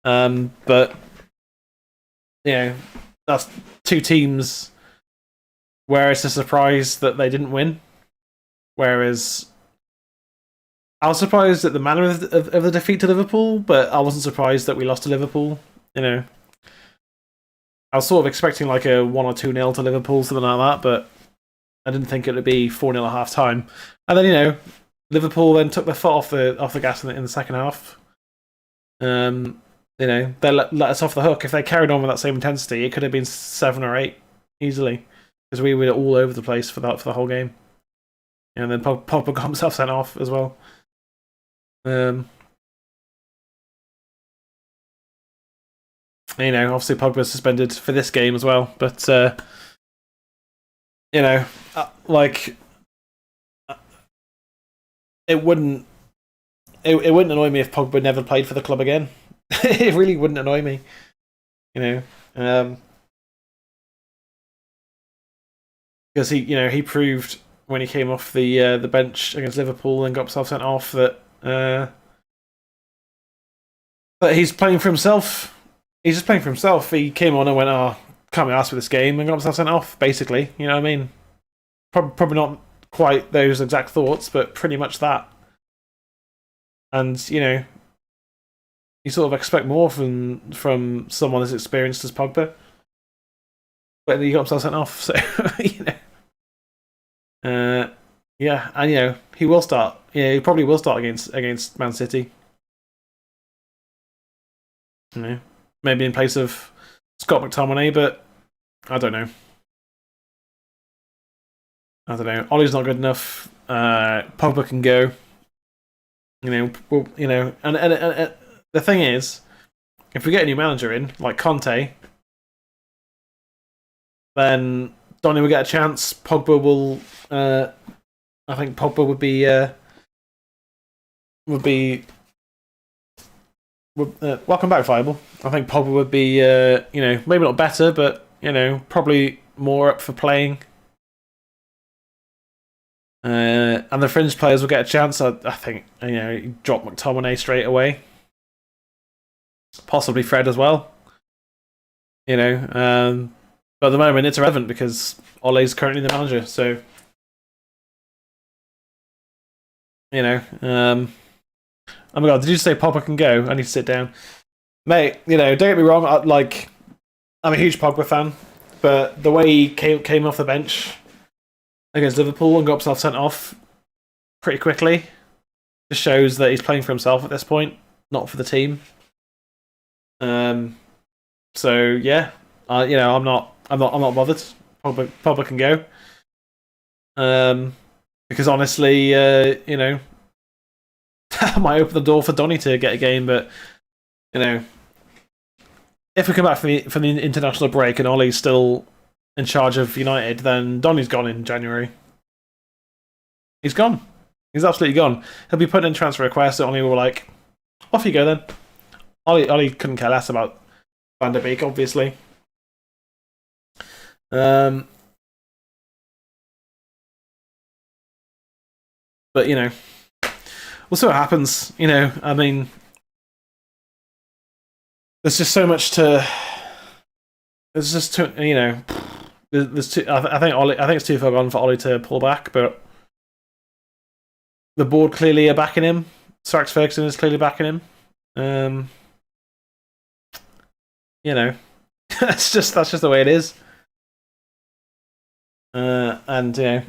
But that's two teams where it's a surprise that they didn't win. Whereas I was surprised at the manner of the defeat to Liverpool, but I wasn't surprised that we lost to Liverpool. I was sort of expecting like a 1 or 2-0 to Liverpool, something like that, but I didn't think it would be 4-0 at half time. And then Liverpool then took their foot off the gas in the second half. They let us off the hook. If they carried on with that same intensity, it could have been 7 or 8 easily, because we were all over the place for the whole game. And then Pogba got himself sent off as well. Obviously Pogba's suspended for this game as well, but it wouldn't annoy me if Pogba never played for the club again. It really wouldn't annoy me, because he proved when he came off the bench against Liverpool and got himself sent off that he's playing for himself. He's just playing for himself. He came on and went, can't be asked for this game, and got himself sent off, basically. You know what I mean? Probably not quite those exact thoughts, but pretty much that. And, you sort of expect more from someone as experienced as Pogba. But he got himself sent off, so, yeah, and, he will start. He probably will start against Man City. Maybe in place of Scott McTominay, but I don't know. Ollie's not good enough. Pogba can go. And the thing is, if we get a new manager in, like Conte, then Donny will get a chance. Pogba will. I think Pogba would be welcome back, Viable. I think Pogba would be, maybe not better, but probably more up for playing. And the fringe players will get a chance. I think drop McTominay straight away, possibly Fred as well. But at the moment it's irrelevant because Ole's currently the manager. So oh my god, did you say Pogba can go? I need to sit down. Mate, don't get me wrong, I'm a huge Pogba fan, but the way he came off the bench against Liverpool and got himself sent off pretty quickly just shows that he's playing for himself at this point, not for the team. So yeah, I'm not bothered. Pogba can go. Because honestly, might open the door for Donny to get a game, but you know, if we come back from the international break and Ollie's still in charge of United, then Donny's gone in January. He's gone. He's absolutely gone. He'll be putting in transfer requests, and Ollie will like, off you go then. Ollie couldn't care less about Van der Beek, obviously. But you know, we'll see what happens. You know, I mean, there's just so much to. There's just too, you know, there's too. I think it's too far gone for Ollie to pull back, but the board clearly are backing him. Sir Alex Ferguson is clearly backing him. You know, that's just the way it is. And you know,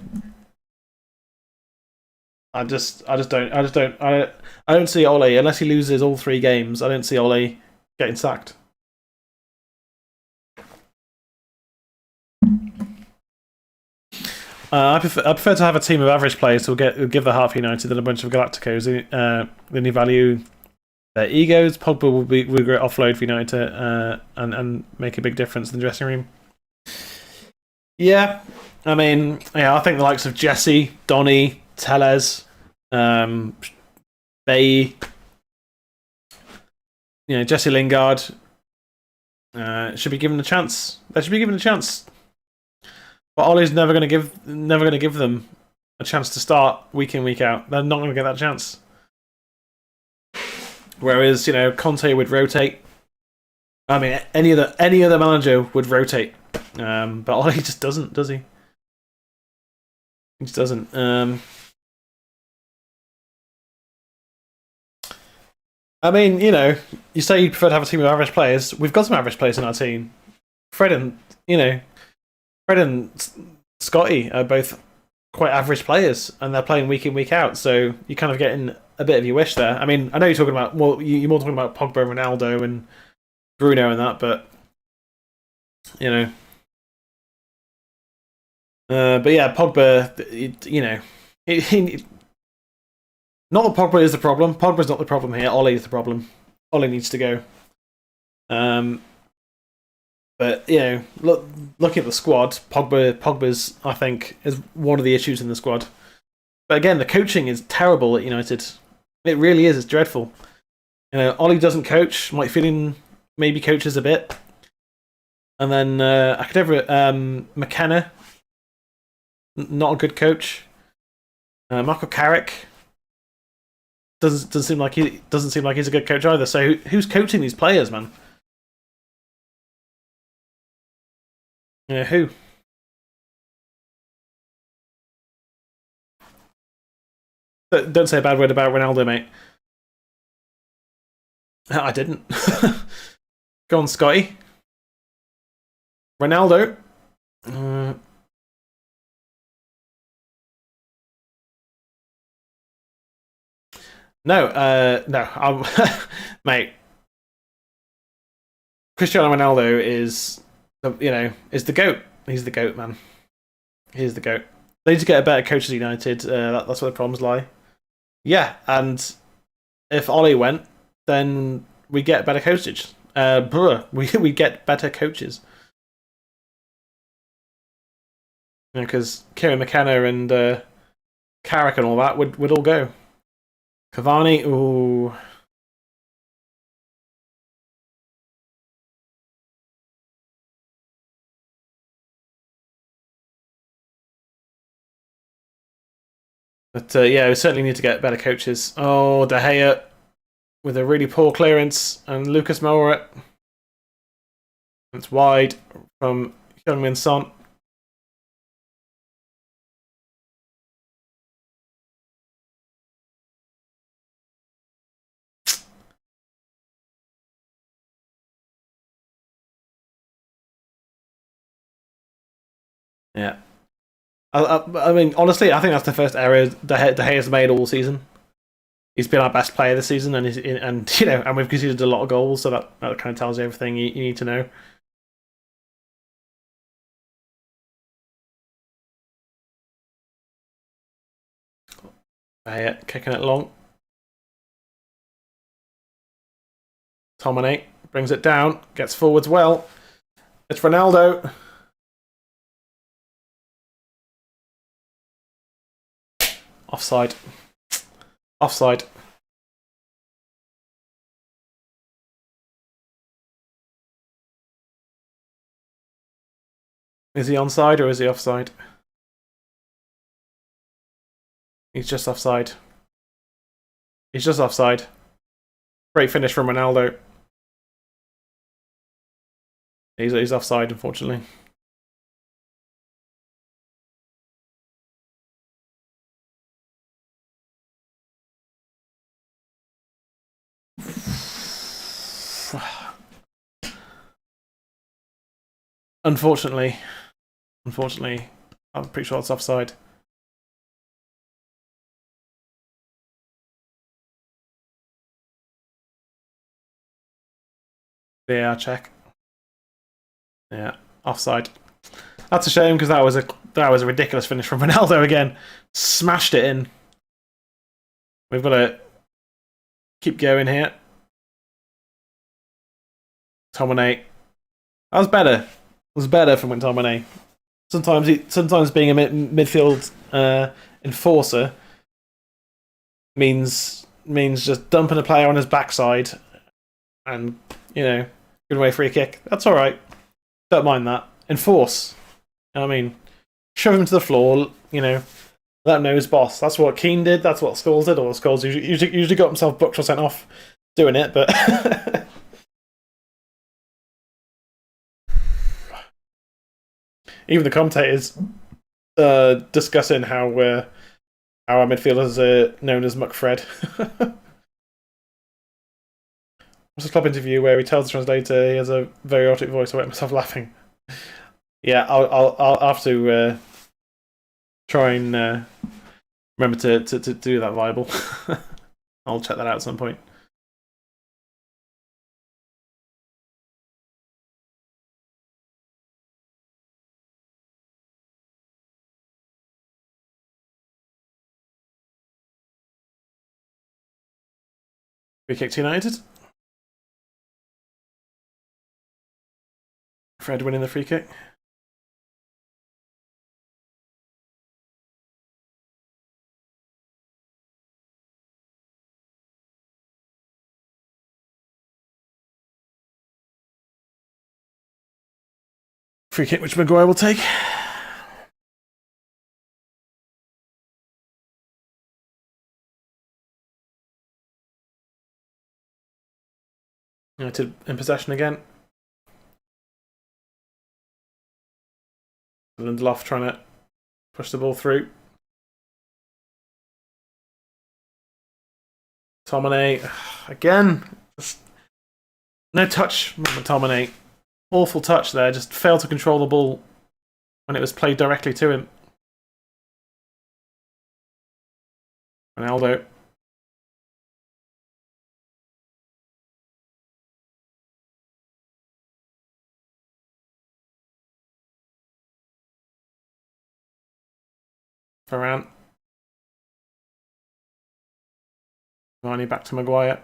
I don't see Ole unless he loses all 3 games. I don't see Ole getting sacked. I prefer to have a team of average players who'll give the heart for United than a bunch of Galacticos. Then you value their egos. Pogba will be a great offload for United and make a big difference in the dressing room. Yeah, I mean, yeah, I think the likes of Jesse, Donny, Tellez, Bay, you know, Jesse Lingard should be given a chance. They should be given a chance. But Ollie's never going to give them a chance to start week in, week out. They're not going to get that chance. Whereas, you know, Conte would rotate. I mean, any other manager would rotate. But Ollie just doesn't, does he? He just doesn't. I mean, you know, you say you prefer to have a team of average players. We've got some average players in our team. Fred and Scotty are both quite average players, and they're playing week in, week out. So you're kind of getting a bit of your wish there. I mean, I know you're talking about you're more talking about Pogba, Ronaldo, and Bruno and that, but you know, but yeah, Pogba, you know, he not that Pogba is the problem. Pogba's not the problem here. Ollie is the problem. Ollie needs to go. But you know, looking at the squad, Pogba's I think is one of the issues in the squad. But again, the coaching is terrible at United. It really is. It's dreadful. You know, Ollie doesn't coach. Mike Feeling maybe coaches a bit, and then McKenna, not a good coach. Michael Carrick doesn't seem like he's a good coach either. So who's coaching these players, man? Yeah, who? Don't say a bad word about Ronaldo, mate. I didn't. Go on, Scotty. Ronaldo. No, mate. Cristiano Ronaldo is, is the GOAT. He's the GOAT, man. He's the GOAT. They need to get a better coach at United. That's where the problems lie. Yeah, and if Ollie went, then we get better coaches. We get better coaches. Because Kieran McKenna and Carrick and all that would all go. Cavani, ooh. But yeah, we certainly need to get better coaches. Oh, De Gea with a really poor clearance, and Lucas Moura. It's wide from Heung-min Son. Yeah. I mean, honestly, I think that's the first error De Gea's made all season. He's been our best player this season, and we've conceded a lot of goals, so that kind of tells you everything you need to know. De Gea kicking it long. McTominay brings it down, gets forwards well. It's Ronaldo. Offside. Offside. Is he onside or is he offside? He's just offside. He's just offside. Great finish from Ronaldo. He's offside, unfortunately. Unfortunately, I'm pretty sure it's offside. VAR check. Yeah, offside. That's a shame because that was a ridiculous finish from Ronaldo again. Smashed it in. We've got to keep going here. McTominay. That was better. It was better from McTominay. Sometimes being a midfield enforcer means just dumping a player on his backside and, you know, giving away a free kick. That's all right. Don't mind that. Enforce. I mean, shove him to the floor. You know, let him know his boss. That's what Keane did. That's what Scholes did. Or Scholes usually got himself booked or sent off doing it, but. Even the commentators discussing how our midfielders are known as Mufc. What's a club interview where he tells the translator he has a very erotic voice? I wet myself laughing. Yeah, I'll have to try and remember to do that Bible. I'll check that out at some point. Free kick to United. Fred winning the free kick. Free kick which Maguire will take. United in possession again. Lindelof trying to push the ball through. McTominay again. Just no touch from McTominay. Awful touch there. Just failed to control the ball when it was played directly to him. Ronaldo. Varane. Varane back to Maguire.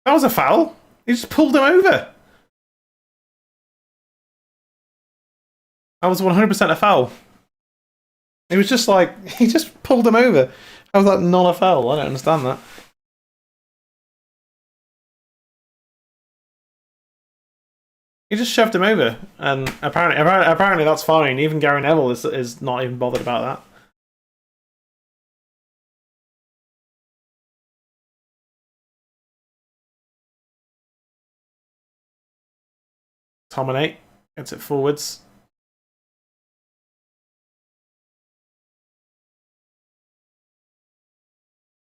That was a foul. He just pulled him over. That was 100% a foul. It was just like, he just pulled him over. How was that not a foul? I don't understand that. He just shoved him over, and apparently that's fine. Even Gary Neville is not even bothered about that. McTominay gets it forwards.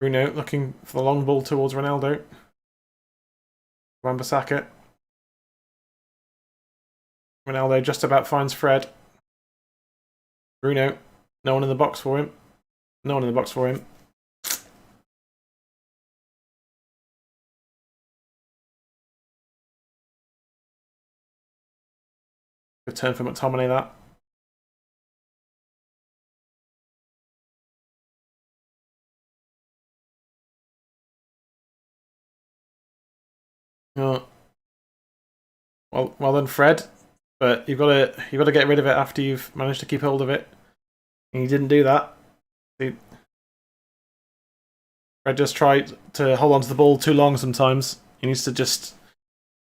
Bruno looking for the long ball towards Ronaldo. Wan-Bissaka. Ronaldo just about finds Fred. Bruno. No one in the box for him. No one in the box for him. Good turn for McTominay, that. Well done, Fred. But you've got to get rid of it after you've managed to keep hold of it. And you didn't do that. Fred just tried to hold on to the ball too long sometimes. He needs to just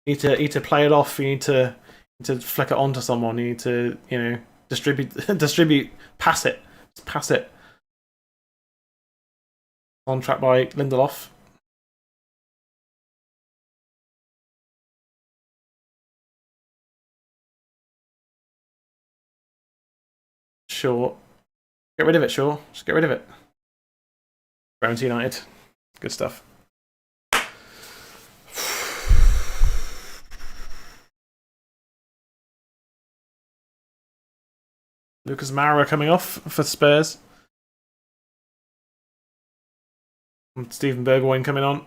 need to play it off. You need to flick it onto someone. You need to distribute, pass it, just pass it. On track by Lindelof. Sure. Get rid of it, sure. Just get rid of it. Brown to United. Good stuff. Lucas Moura coming off for Spurs. And Steven Bergwijn coming on.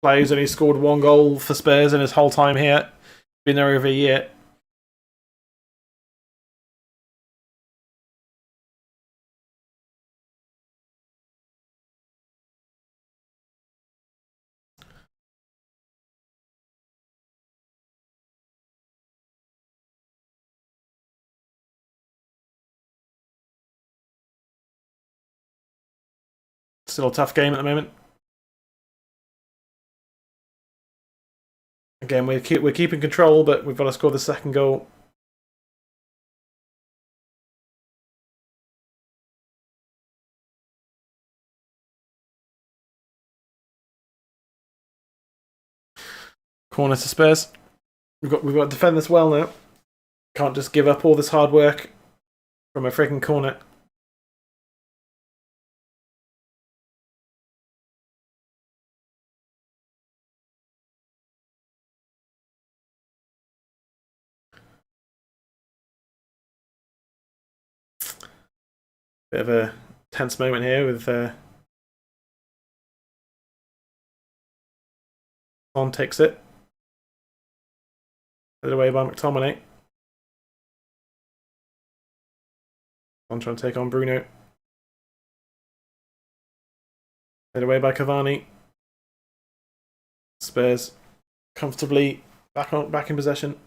Player's only scored 1 goal for Spurs in his whole time here. Been there over a year. Still a tough game at the moment. Again, we're keeping control, but we've got to score the second goal. Corner to Spurs. We've got to defend this well now. Can't just give up all this hard work from a freaking corner. Bit of a tense moment here with Son takes it. Put it away by McTominay. Son trying to take on Bruno. Put it away by Cavani. Spurs comfortably back in possession.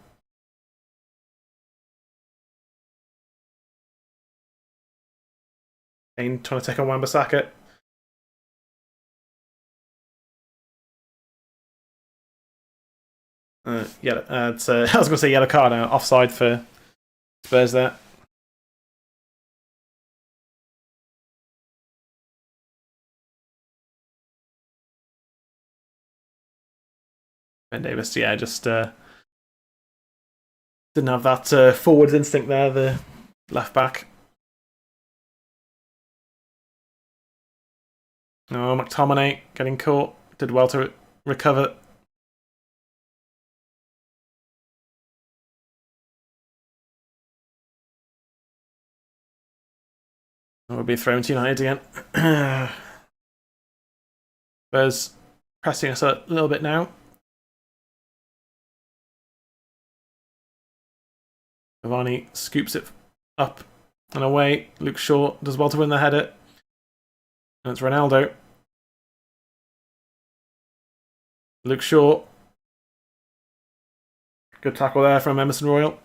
Kane trying to take on Wan-Bissaka. Yeah, I was going to say yellow card now. Offside for Spurs there. Ben Davis, yeah, just didn't have that forwards instinct there, the left back. Oh, McTominay getting caught. Did well to recover. Will be thrown to United again. Spurs pressing us a little bit now. Cavani scoops it up and away. Luke Shaw does well to win the header. And it's Ronaldo. Luke Shaw. Good tackle there from Emerson Royal.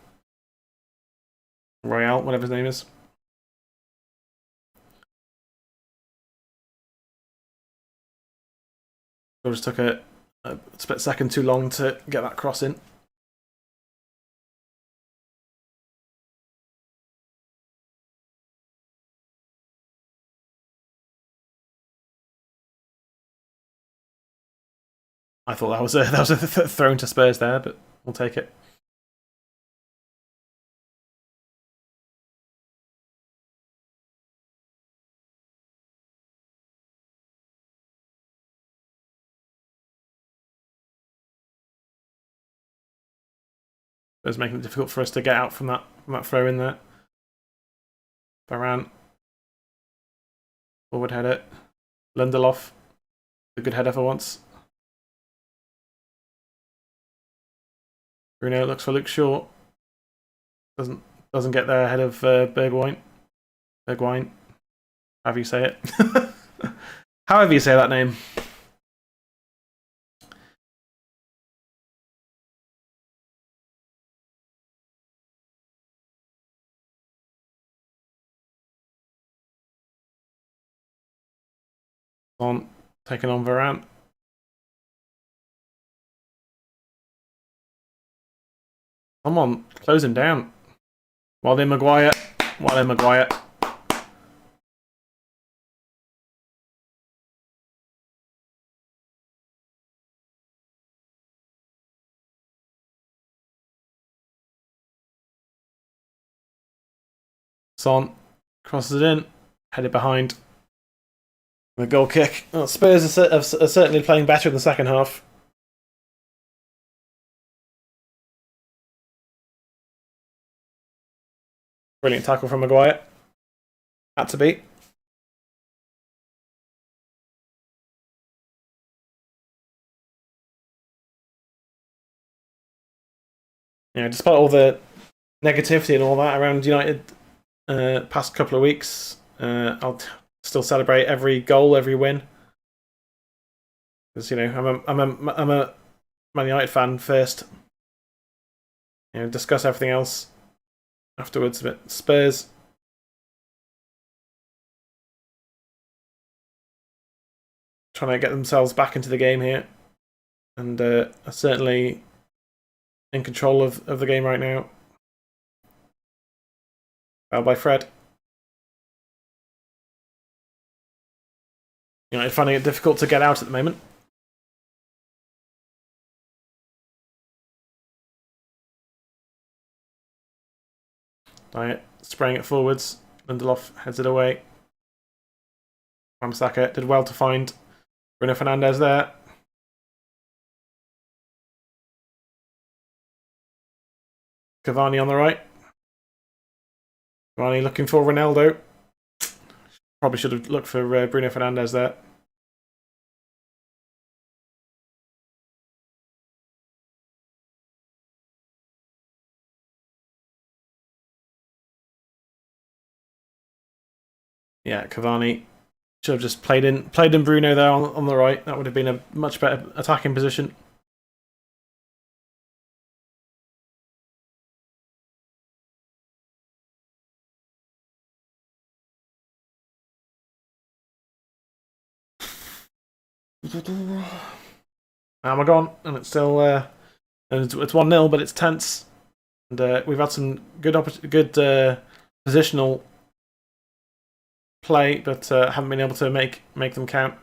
Royale, whatever his name is. It just took a split second too long to get that cross in. I thought that was a thrown to Spurs there, but we'll take it. It was making it difficult for us to get out from that throw in there. Varane. Forward header. Lindelof. A good header for once. Bruno looks for Luke Shaw. Doesn't get there ahead of Bergwijn. However you say it. However you say that name. On taking on Varane. Come on, close him down. Well then, Maguire. Well then, Maguire. Son crosses it in, headed behind. The goal kick. Oh, Spurs are certainly playing better in the second half. Brilliant tackle from Maguire. Had to be. Yeah, despite all the negativity and all that around United past couple of weeks, I'll still celebrate every goal, every win. Because I'm a Man United fan first. Discuss everything else afterwards. But Spurs trying to get themselves back into the game here, and are certainly in control of the game right now. Foul by Fred. United finding it difficult to get out at the moment. Diet spraying it forwards. Lindelof heads it away. Ramsaka did well to find Bruno Fernandes there. Cavani on the right. Cavani looking for Ronaldo. Probably should have looked for Bruno Fernandes there. Yeah, Cavani should have just played in Bruno there on the right. That would have been a much better attacking position. Now we're gone, and it's still and it's 1-0, but it's tense. And we've had some good positional play, but haven't been able to make them count.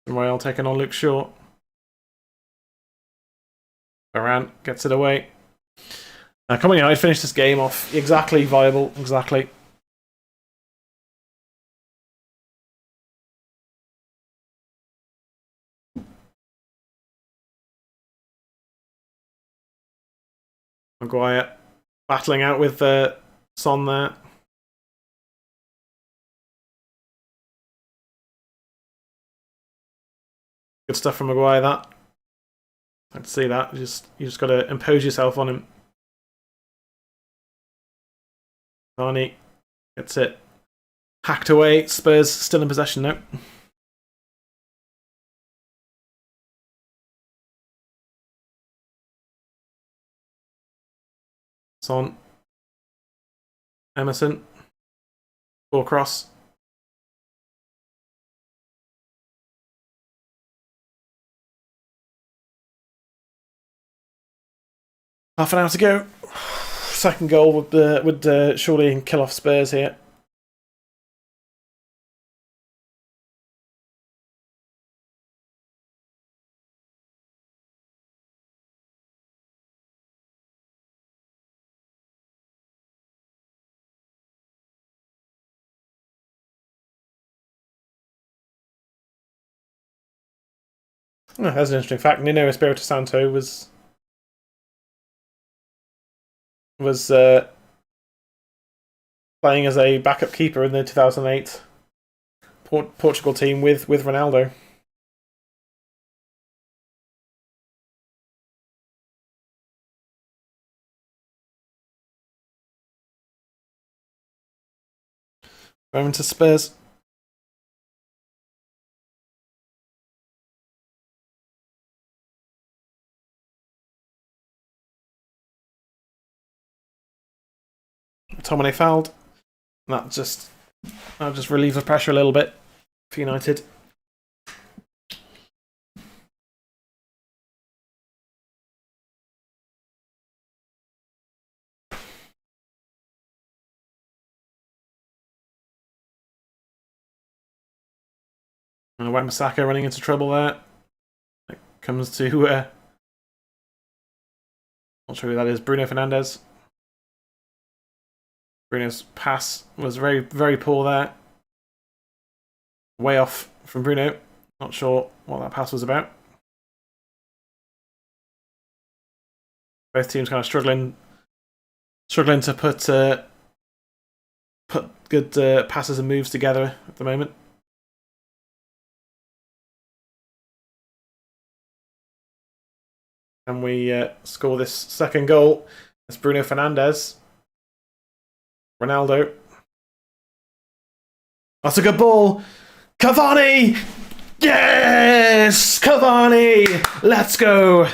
Royale taking on Luke Shaw. Varane gets it away. Come on, I'd finish this game off. Exactly viable. Exactly. Maguire battling out with Son there. Good stuff from Maguire. That I'd see that. You just got to impose yourself on him. Varane gets it hacked away. Spurs still in possession now. Son. Emerson. Ball cross. Half an hour to go. Second goal would surely kill off Spurs here. Oh, that's an interesting fact. Nuno Espirito Santo was playing as a backup keeper in the 2008 Portugal team with Ronaldo. Going to Spurs. McTominay fouled. That'll just relieve the pressure a little bit for United. And Wan-Bissaka running into trouble there. It comes to not sure who that is. Bruno Fernandes. Bruno's pass was very, very poor there. Way off from Bruno. Not sure what that pass was about. Both teams kind of struggling to put good passes and moves together at the moment. And we score this second goal. It's Bruno Fernandes. Ronaldo. That's a good ball. Cavani! Yes! Cavani! Let's go!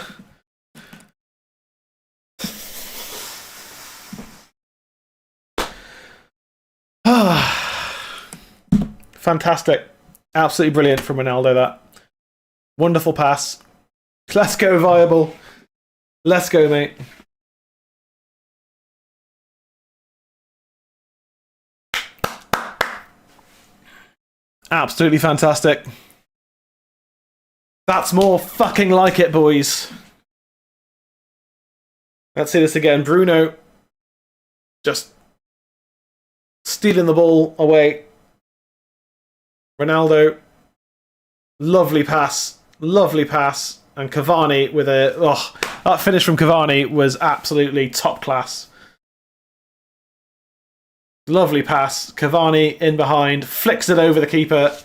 Fantastic. Absolutely brilliant from Ronaldo, that. Wonderful pass. Let's go, Viable. Let's go, mate. Absolutely fantastic. That's more fucking like it, boys. Let's see this again. Bruno just stealing the ball away. Ronaldo. Lovely pass. Lovely pass. And Cavani with a... Oh, that finish from Cavani was absolutely top class. Lovely pass. Cavani in behind. Flicks it over the keeper.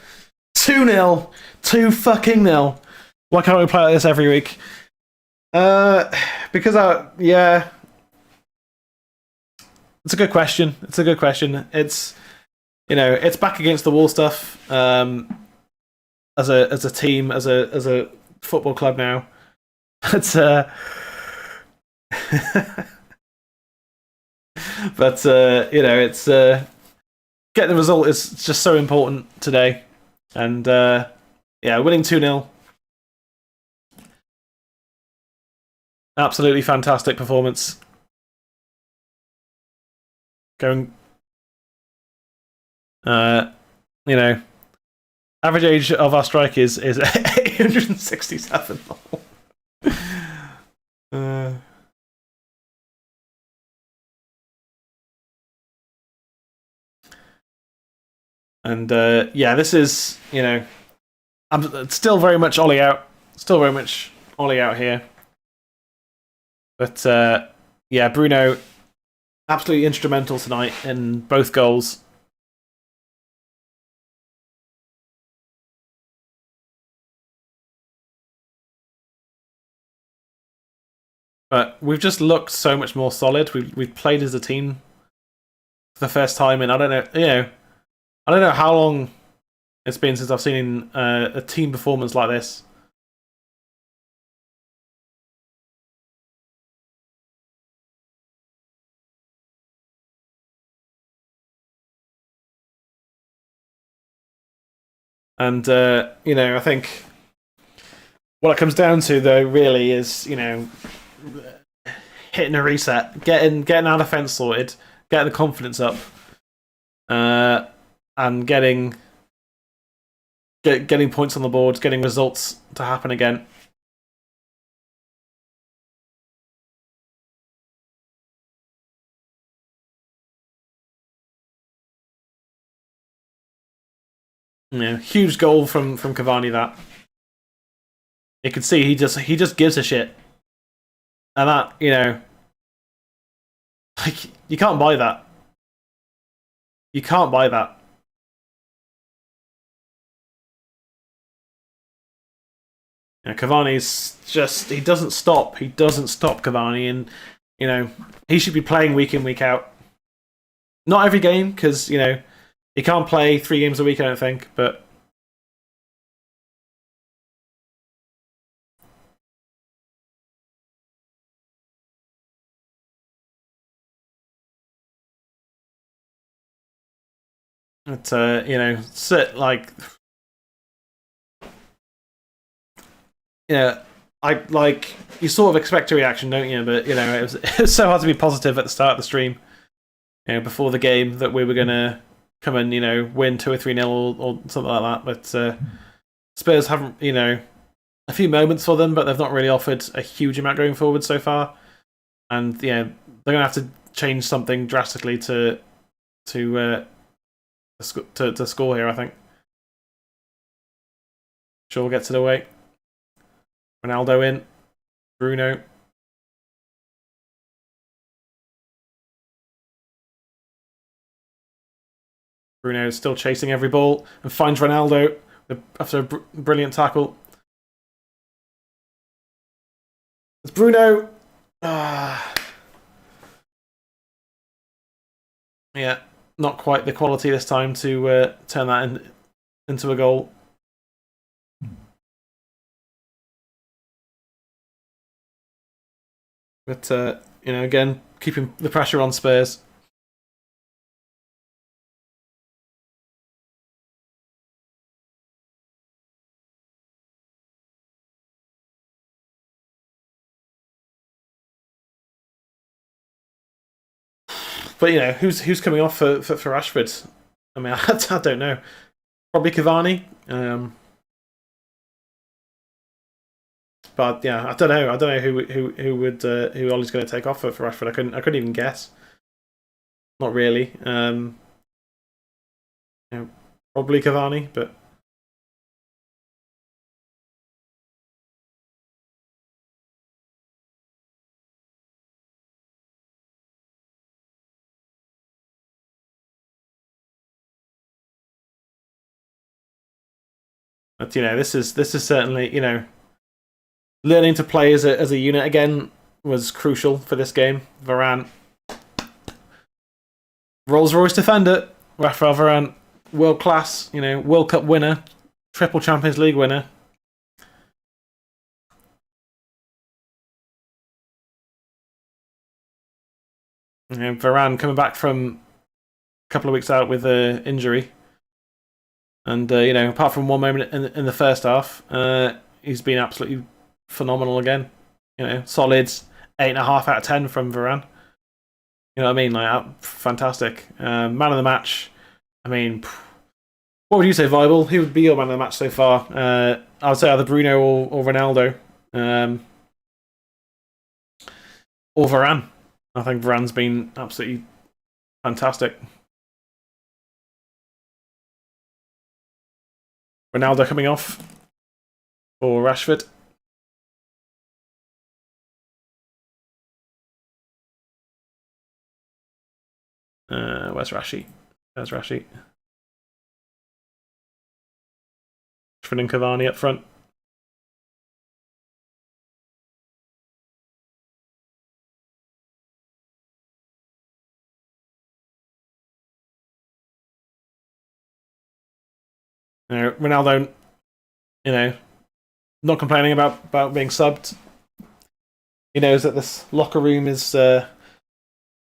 2-0. 2-0. Why can't we play like this every week? Because yeah. It's a good question. It's a good question. It's, you know, it's back against the wall stuff. As a team, as a football club now. But but you know, it's getting the result is just so important today. And yeah, winning 2-0. Absolutely fantastic performance. Going, you know, average age of our strikers is 867. And yeah, this is, you know, I'm still very much Ollie out. Still very much Ollie out here. But yeah, Bruno, absolutely instrumental tonight in both goals. But we've just looked so much more solid. We've played as a team for the first time in, I don't know, you know, I don't know how long it's been since I've seen a team performance like this. And you know, I think what it comes down to, though, really is, you know, hitting a reset, getting our defense sorted, getting the confidence up, and getting points on the board, getting results to happen again. You know, huge goal from Cavani. That you can see he just gives a shit, and that, you know, like, you can't buy that. You can't buy that. You know, Cavani's just, he doesn't stop. He doesn't stop, Cavani, and you know, he should be playing week in, week out. Not every game, because, you know, he can't play 3 games a week, I don't think, but But you know, like, you know, I like, you sort of expect a reaction, don't you? But you know, it was so hard to be positive at the start of the stream. You know, before the game, that we were gonna come and, you know, win 2 or 3-0 or something like that. But Spurs haven't, you know, a few moments for them, but they've not really offered a huge amount going forward so far. And yeah, they're gonna have to change something drastically to score here, I think. Shaw gets it away. Ronaldo in. Bruno. Bruno is still chasing every ball and finds Ronaldo after a brilliant tackle. It's Bruno. Yeah, not quite the quality this time to turn that into a goal. But you know, again, keeping the pressure on Spurs. But you know, who's coming off for Rashford? I mean, I don't know. Probably Cavani. But yeah, I don't know. I don't know who Ollie's going to take off for Rashford. I couldn't even guess. Not really. You know, probably Cavani, but you know, this is certainly, you know, learning to play as a unit again was crucial for this game. Varane, Rolls Royce defender, Rafael Varane, world class, you know, World Cup winner, triple Champions League winner. You know, Varane coming back from a couple of weeks out with an injury, and you know, apart from one moment in the first half, he's been absolutely phenomenal again. You know, solid 8.5 out of 10 from Varane. You know what I mean? Like, fantastic. Man of the match. I mean, what would you say, Viable? Who would be your man of the match so far? I would say either Bruno or Ronaldo. Or Varane. I think Varane's been absolutely fantastic. Ronaldo coming off. Or Rashford. Where's Rashi? There's Rashi. Rashford and Cavani up front. Ronaldo, you know, not complaining about being subbed. He knows that this locker room is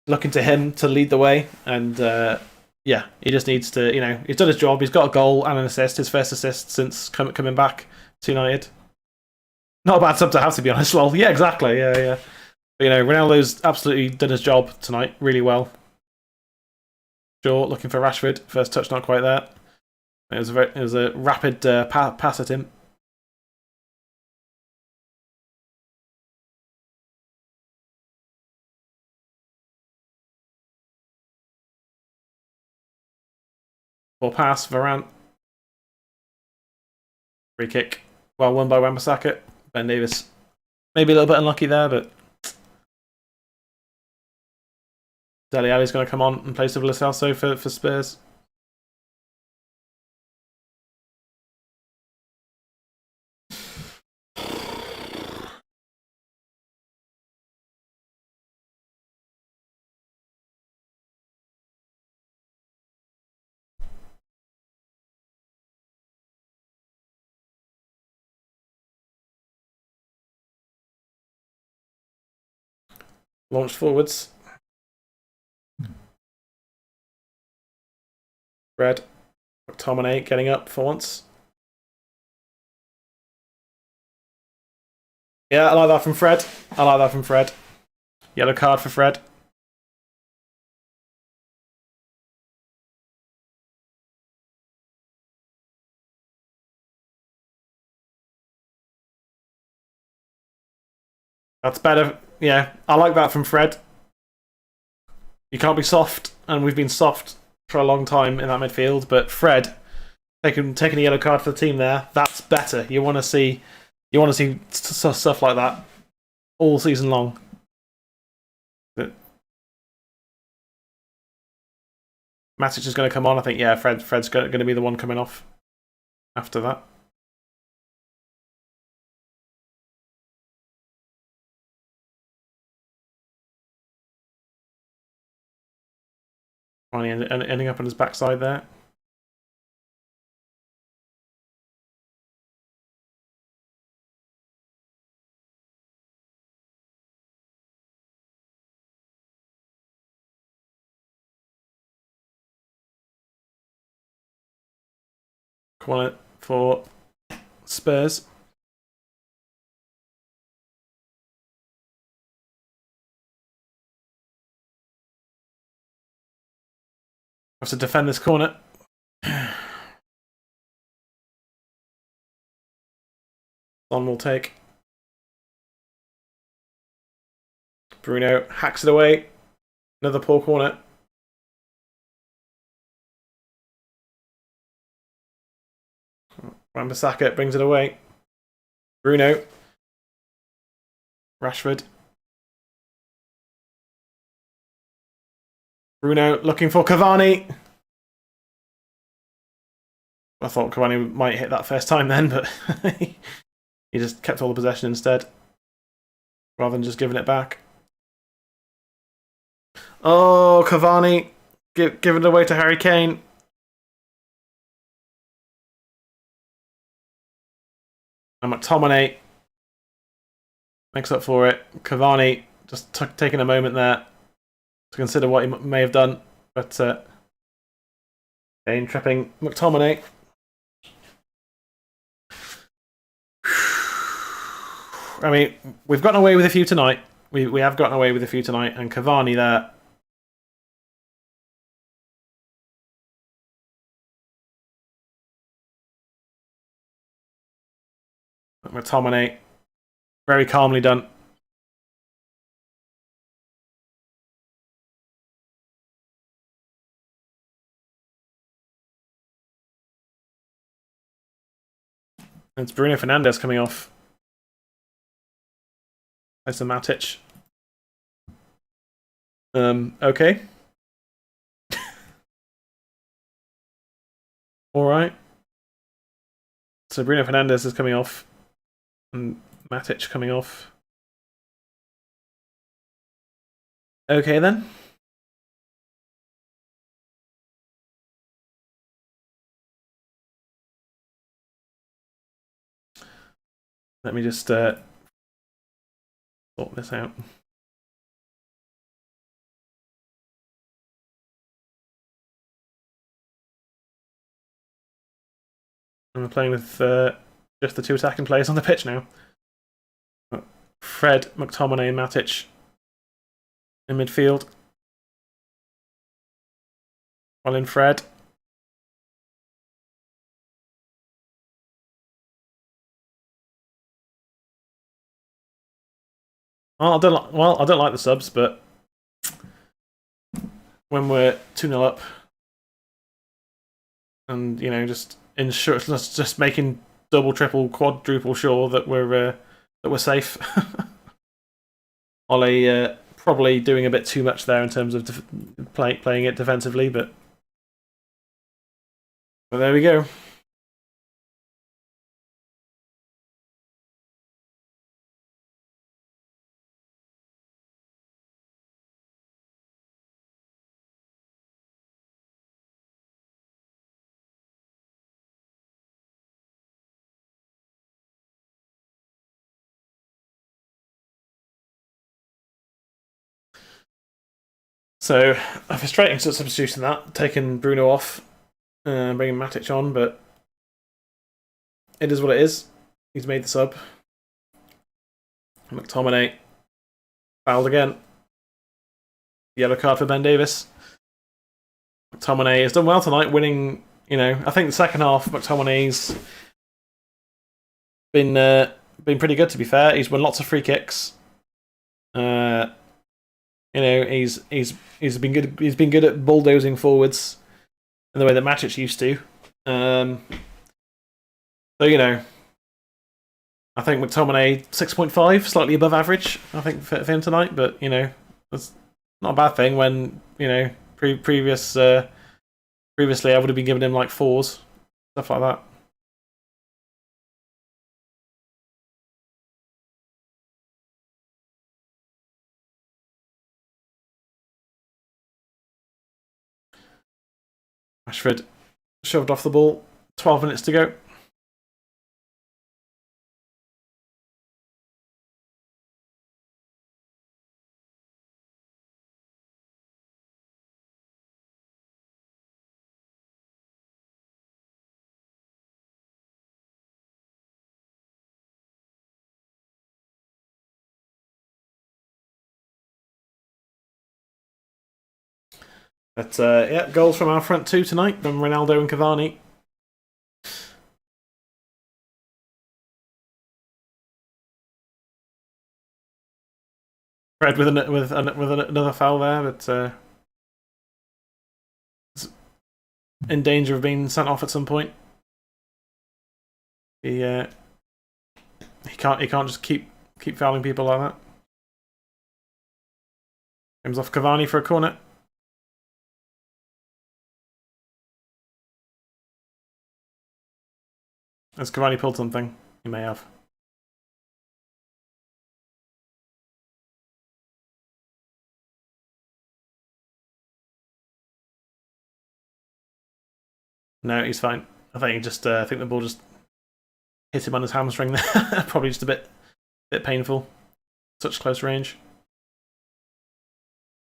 looking to him to lead the way, and yeah, he just needs to, you know, he's done his job. He's got a goal and an assist, his first assist since coming back to United. Not a bad sub to have, to be honest. Well, yeah, exactly, yeah. But, you know, Ronaldo's absolutely done his job tonight really well. Sure, looking for Rashford. First touch, not quite there. It was a rapid pass at him. Or pass, Varane. Free kick. Well won by Wan-Bissaka. Ben Davies. Maybe a little bit unlucky there, but Dele Alli's going to come on in place of Lo Celso for Spurs. Launched forwards. Fred. McTominay getting up for once. Yeah, I like that from Fred. I like that from Fred. Yellow card for Fred. That's better. Yeah, I like that from Fred. You can't be soft, and we've been soft for a long time in that midfield. But Fred taking a yellow card for the team there. That's better. You want to see stuff like that all season long. But Matic is going to come on. I think Fred's going to be the one coming off after that. Finally ending up on his backside there. Corner for Spurs. Have to defend this corner. Son will take. Bruno hacks it away. Another poor corner. Wan-Bissaka brings it away. Bruno. Rashford. Bruno looking for Cavani. I thought Cavani might hit that first time then, but he just kept all the possession instead, rather than just giving it back. Oh, Cavani. Give it away to Harry Kane. And McTominay makes up for it. Cavani just taking a moment there to consider what he may have done, but Kane tripping McTominay. I mean, we've gotten away with a few tonight. We have gotten away with a few tonight, and Cavani there. McTominay, very calmly done. And it's Bruno Fernandes coming off. There's the Matic. Okay. Alright. So Bruno Fernandes is coming off. And Matic coming off. Okay then. Let me just sort this out. And we're playing with just the two attacking players on the pitch now. Fred, McTominay, and Matic in midfield. While in Fred. Well, I don't like the subs, but when we're 2-0 up, and just just making double, triple, quadruple sure that we're safe. Ole probably doing a bit too much there in terms of playing it defensively, but there we go. So a frustrating substitution that, taking Bruno off. bringing Matic on, but it is what it is. He's made the sub. McTominay fouled again. Yellow card for Ben Davis. McTominay has done well tonight, winning. I think the second half, McTominay's been pretty good. To be fair, he's won lots of free kicks. He's been good. He's been good at bulldozing forwards in the way that Matic used to. So I think McTominay 6.5, slightly above average. I think for him tonight, but that's not a bad thing when previously I would have been giving him like 4s, stuff like that. Rashford shoved off the ball. 12 minutes to go. But yeah, goals from our front two tonight from Ronaldo and Cavani. Fred with another foul there, but in danger of being sent off at some point. He can't just keep fouling people like that. Comes off Cavani for a corner. Has Cavani pulled something? He may have. No, he's fine. I think I think the ball just hit him on his hamstring there. Probably just a bit painful. Such close range.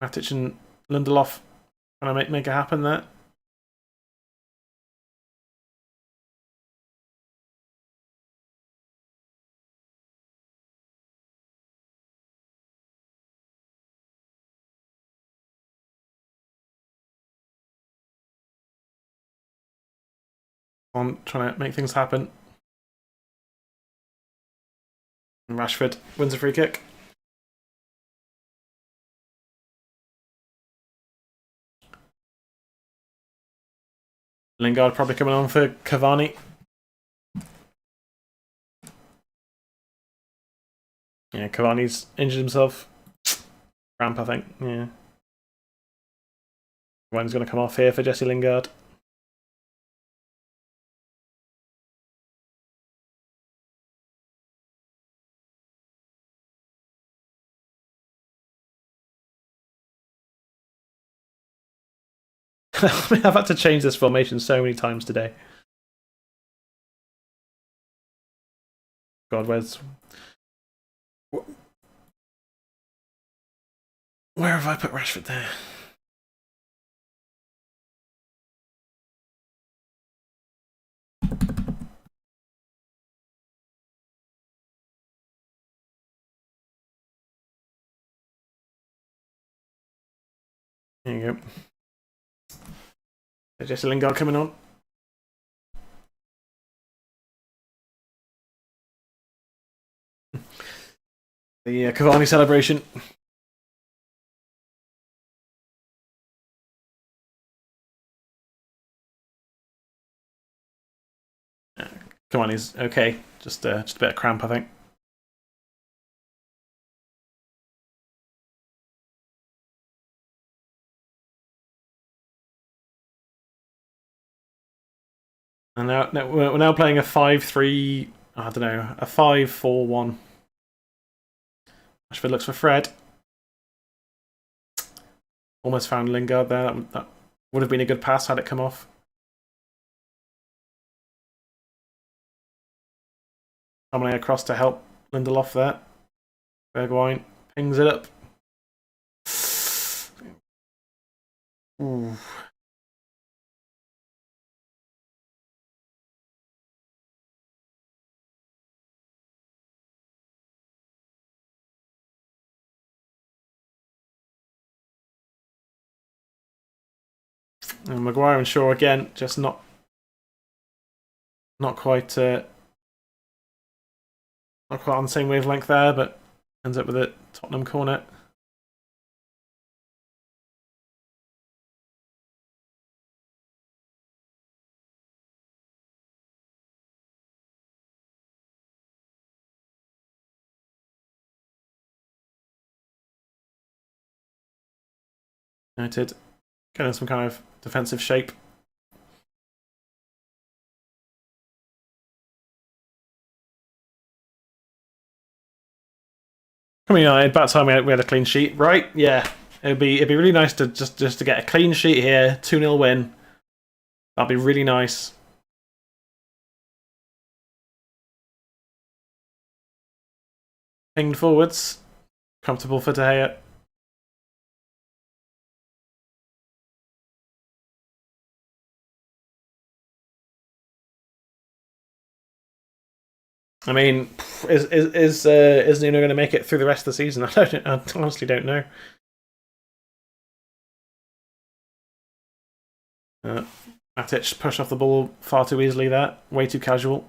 Matic and Lindelof trying to make it happen there. On trying to make things happen. And Rashford wins a free kick. Lingard probably coming on for Cavani. Yeah, Cavani's injured himself. Cramp, I think. Yeah. Cavani's going to come off here for Jesse Lingard. I mean, I've had to change this formation so many times today. God, where have I put Rashford there? There you go. Jesse Lingard coming on. The Cavani celebration. Come on, he's okay. Just a bit of cramp, I think. And now we're now playing a 5-3. I don't know, a 5-4-1. Rashford looks for Fred. Almost found Lingard there. That would have been a good pass had it come off. Coming across to help Lindelof there. Bergwijn pings it up. Ooh. And Maguire and Shaw again, just not quite on the same wavelength there, but ends up with a Tottenham corner. United getting some kind of defensive shape. Come on, United, about time we had a clean sheet, right? Yeah. It'd be really nice to just to get a clean sheet here, 2-0 win. That'd be really nice. Pinged forwards. Comfortable for De Gea. I mean, is Nuno going to make it through the rest of the season? I honestly don't know. Matic pushed off the ball far too easily there. Way too casual.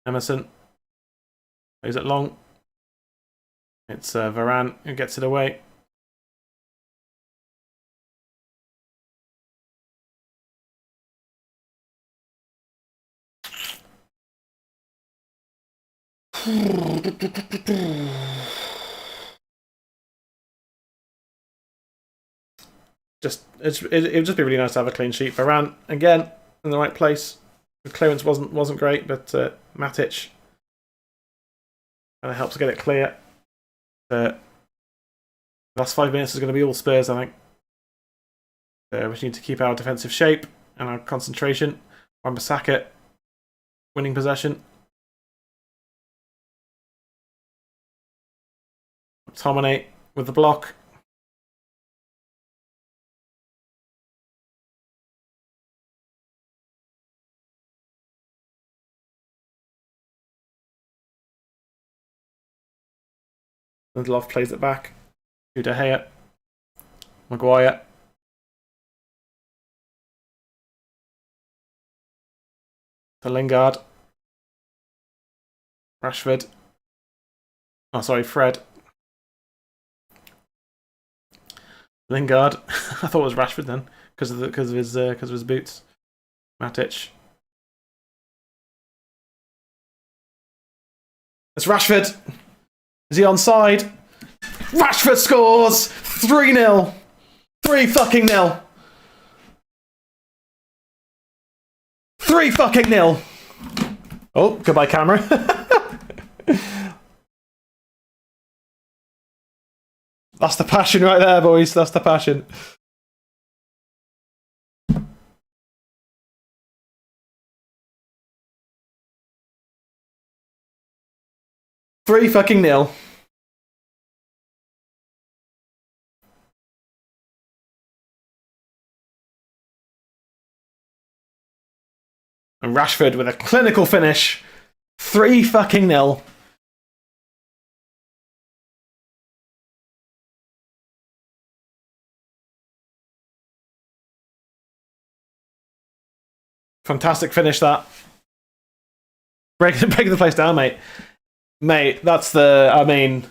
Emerson. Is it long? It's Varane who gets it away. It would just be really nice to have a clean sheet. Varane again in the right place. The clearance wasn't great, but Matic kind of helps get it clear. Last 5 minutes is going to be all Spurs, I think. We need to keep our defensive shape and our concentration. Wan-Bissaka winning possession. Tomine with the block. Lindelof plays it back to De Gea. Maguire. To Lingard. Rashford. Oh, sorry, Fred. Lingard. I thought it was Rashford then, because of his boots. Matic. It's Rashford. Is he onside? Rashford scores! 3-0. 3-0. 3-0. Oh, goodbye, camera. That's the passion right there, boys. That's the passion. $3-0. And Rashford with a clinical finish. 3-0. Fantastic finish, that. Breaking the place down, mate. Mate, that's the... I mean,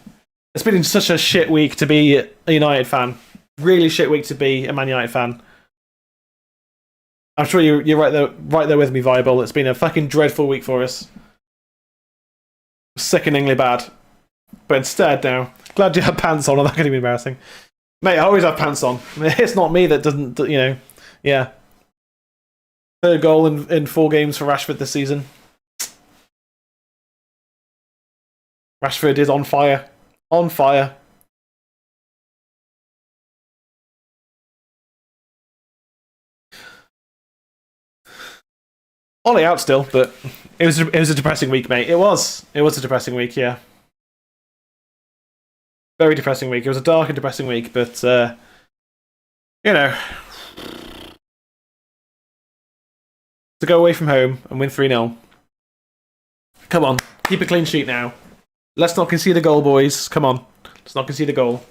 it's been such a shit week to be a United fan. Really shit week to be a Man United fan. I'm sure you're right there with me, Viable. It's been a fucking dreadful week for us. Sickeningly bad. But instead, now, glad you had pants on, or that could be embarrassing. Mate, I always have pants on. It's not me that doesn't, you know... Yeah. Third goal in 4 games for Rashford this season. Rashford is on fire. On fire. Ollie out still, but it was a depressing week, mate. It was a depressing week, yeah. Very depressing week. It was a dark and depressing week, but you know, to go away from home and win 3-0. Come on, keep a clean sheet now. Let's not concede a goal, boys. Come on, let's not concede a goal.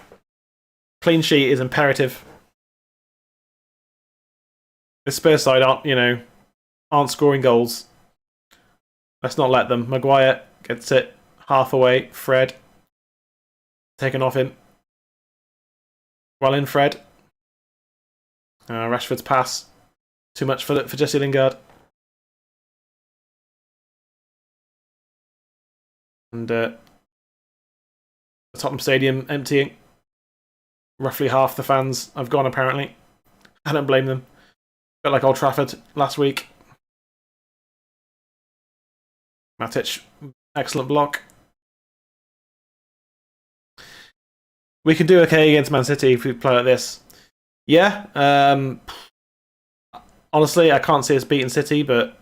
Clean sheet is imperative. The Spurs side aren't scoring goals. Let's not let them. Maguire gets it half away. Fred taken off him. Well in, Fred. Rashford's pass. Too much for Jesse Lingard. And the Tottenham Stadium emptying. Roughly half the fans have gone, apparently. I don't blame them. Bit like Old Trafford last week. Matic, excellent block. We can do okay against Man City if we play like this. Yeah. Honestly, I can't see us beating City, but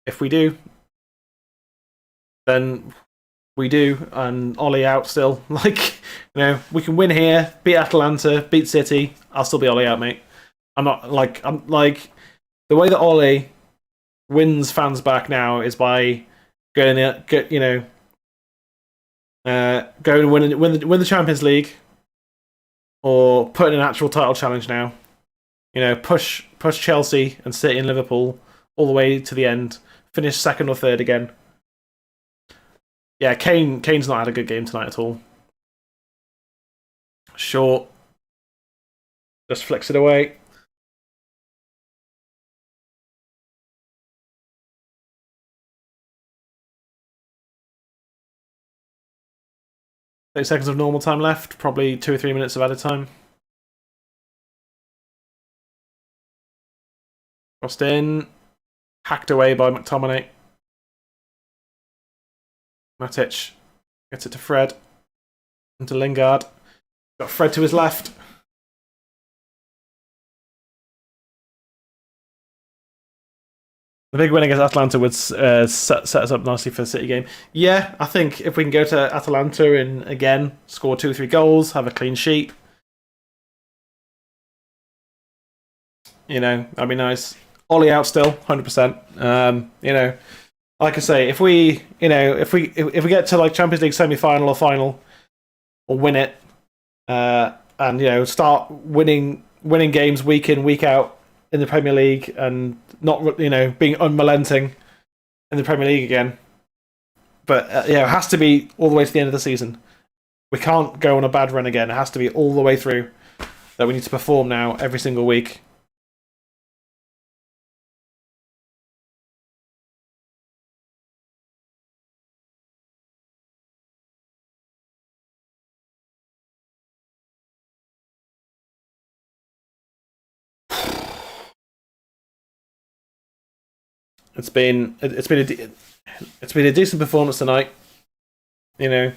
if we do, then we do. And Ollie out still. We can win here, beat Atalanta, beat City. I'll still be Ollie out, mate. I'm like the way that Ollie wins fans back now is by going and win the Champions League, or put in an actual title challenge now. Push Chelsea and City and Liverpool all the way to the end. Finish second or third again. Yeah, Kane's not had a good game tonight at all. Short. Just flicks it away. Seconds of normal time left. Probably 2 or 3 minutes of added time. Crossed in. Hacked away by McTominay. Matic gets it to Fred. And to Lingard. Got Fred to his left. The big win against Atalanta would set us up nicely for the City game. Yeah, I think if we can go to Atalanta and, again, score 2 or 3 goals, have a clean sheet, that'd be nice. Ollie out still, 100%. Like I say, if we get to Champions League semi-final or final, or win it, and start winning games week in, week out in the Premier League, and not being unrelenting in the Premier League again. But it has to be all the way to the end of the season. We can't go on a bad run again. It has to be all the way through. That we need to perform now every single week. It's been a decent performance tonight. If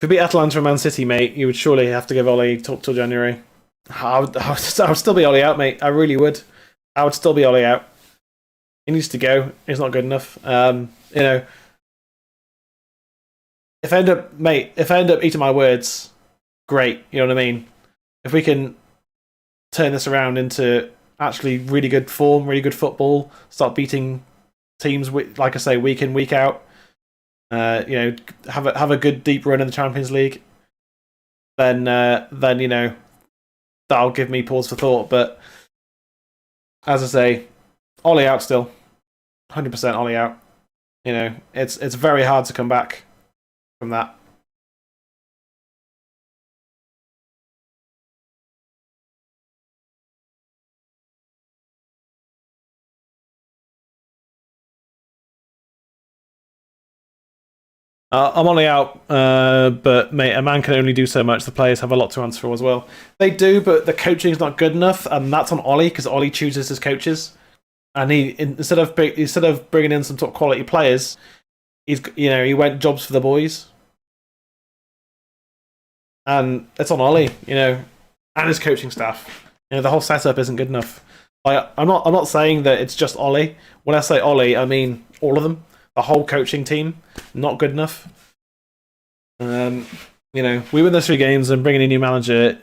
we beat Atalanta and Man City, mate, you would surely have to give Ollie till January. I would still be Ollie out, mate. I really would. I would still be Ollie out. He needs to go. He's not good enough. If I end up eating my words, great. You know what I mean? If we can turn this around into actually really good form, really good football, start beating teams, like I say, week in, week out, have a good deep run in the Champions League, then that'll give me pause for thought. But as I say, Ollie out still, 100% Ollie out. It's very hard to come back from that. I'm Ollie out, but mate, a man can only do so much. The players have a lot to answer for as well. They do, but the coaching's not good enough, and that's on Ollie because Ollie chooses his coaches. And instead of bringing in some top quality players, he went jobs for the boys, and it's on Ollie, and his coaching staff. The whole setup isn't good enough. I'm not saying that it's just Ollie. When I say Ollie, I mean all of them. The whole coaching team, not good enough. We win those 3 games, and bringing in a new manager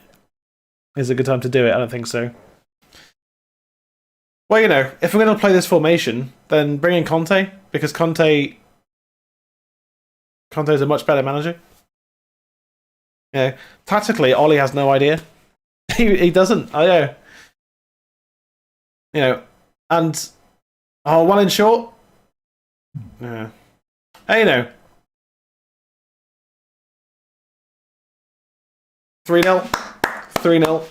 is a good time to do it. I don't think so. Well, if we're going to play this formation, then bring in Conte, because Conte's a much better manager. Tactically, Ollie has no idea. he doesn't. I know. And well in short. Yeah. Hey, 3-0. 3-0.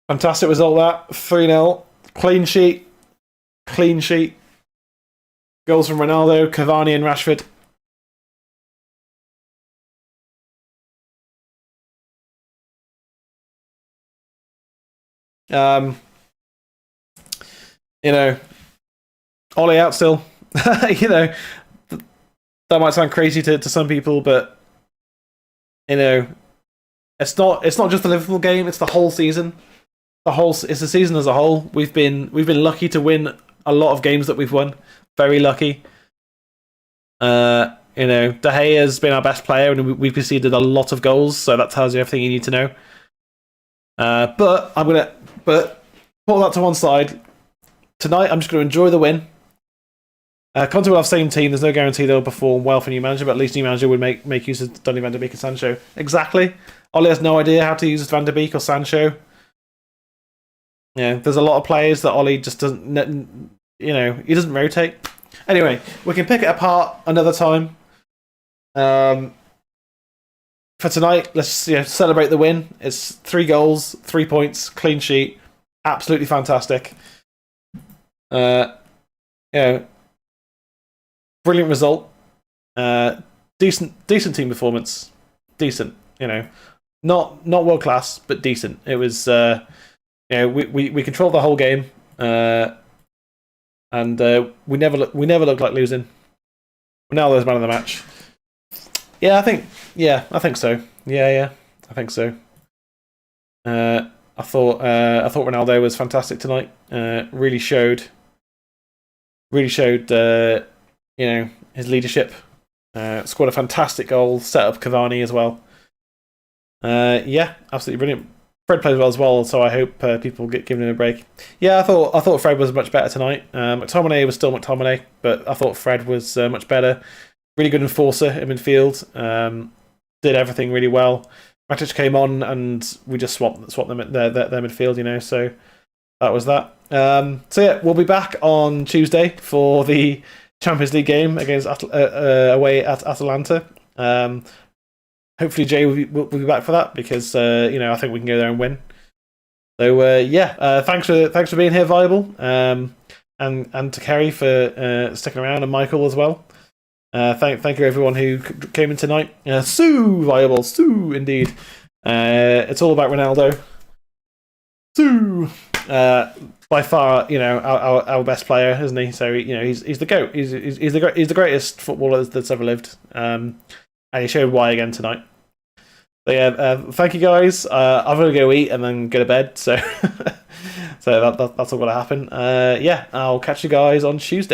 Fantastic result that. 3-0. Clean sheet. Clean sheet. Goals from Ronaldo, Cavani and Rashford. Ollie out still. That might sound crazy to some people, but it's not just the Liverpool game, it's the whole season. It's the season as a whole. We've been lucky to win a lot of games that we've won. Very lucky. De Gea has been our best player, and we've conceded a lot of goals, so that tells you everything you need to know. But pull that to one side. Tonight, I'm just going to enjoy the win. Conte will have the same team. There's no guarantee they'll perform well for new manager, but at least new manager would make use of Donny van de Beek and Sancho. Exactly. Ollie has no idea how to use Van de Beek or Sancho. There's a lot of players that Ollie just doesn't. He doesn't rotate. Anyway, we can pick it apart another time. For tonight, let's celebrate the win. It's 3 goals, 3 points, clean sheet, absolutely fantastic. Brilliant result. Decent team performance. Decent, not world class, but decent. It was, we controlled the whole game, and we never looked like losing. Ronaldo was man of the match. I think so. I think so. I thought Ronaldo was fantastic tonight. Really showed his leadership. Scored a fantastic goal. Set up Cavani as well. Absolutely brilliant. Fred played well as well, so I hope people get given him a break. I thought Fred was much better tonight. McTominay was still McTominay, but I thought Fred was much better. Really good enforcer in midfield. Did everything really well. Matic came on and we just swapped them at their midfield, so that was that. We'll be back on Tuesday for the Champions League game against away at Atalanta. Hopefully Jay will be back for that because I think we can go there and win. So thanks for being here, Viable, and to Kerry for sticking around, and Michael as well. Thank you everyone who came in tonight. Sue, Viable, Sue, indeed. It's all about Ronaldo. Sue, by far, our best player, isn't he? So he's the GOAT. He's the greatest footballer that's ever lived. And he showed why again tonight. But thank you guys. I'm gonna go eat and then go to bed. So that's all gonna happen. I'll catch you guys on Tuesday.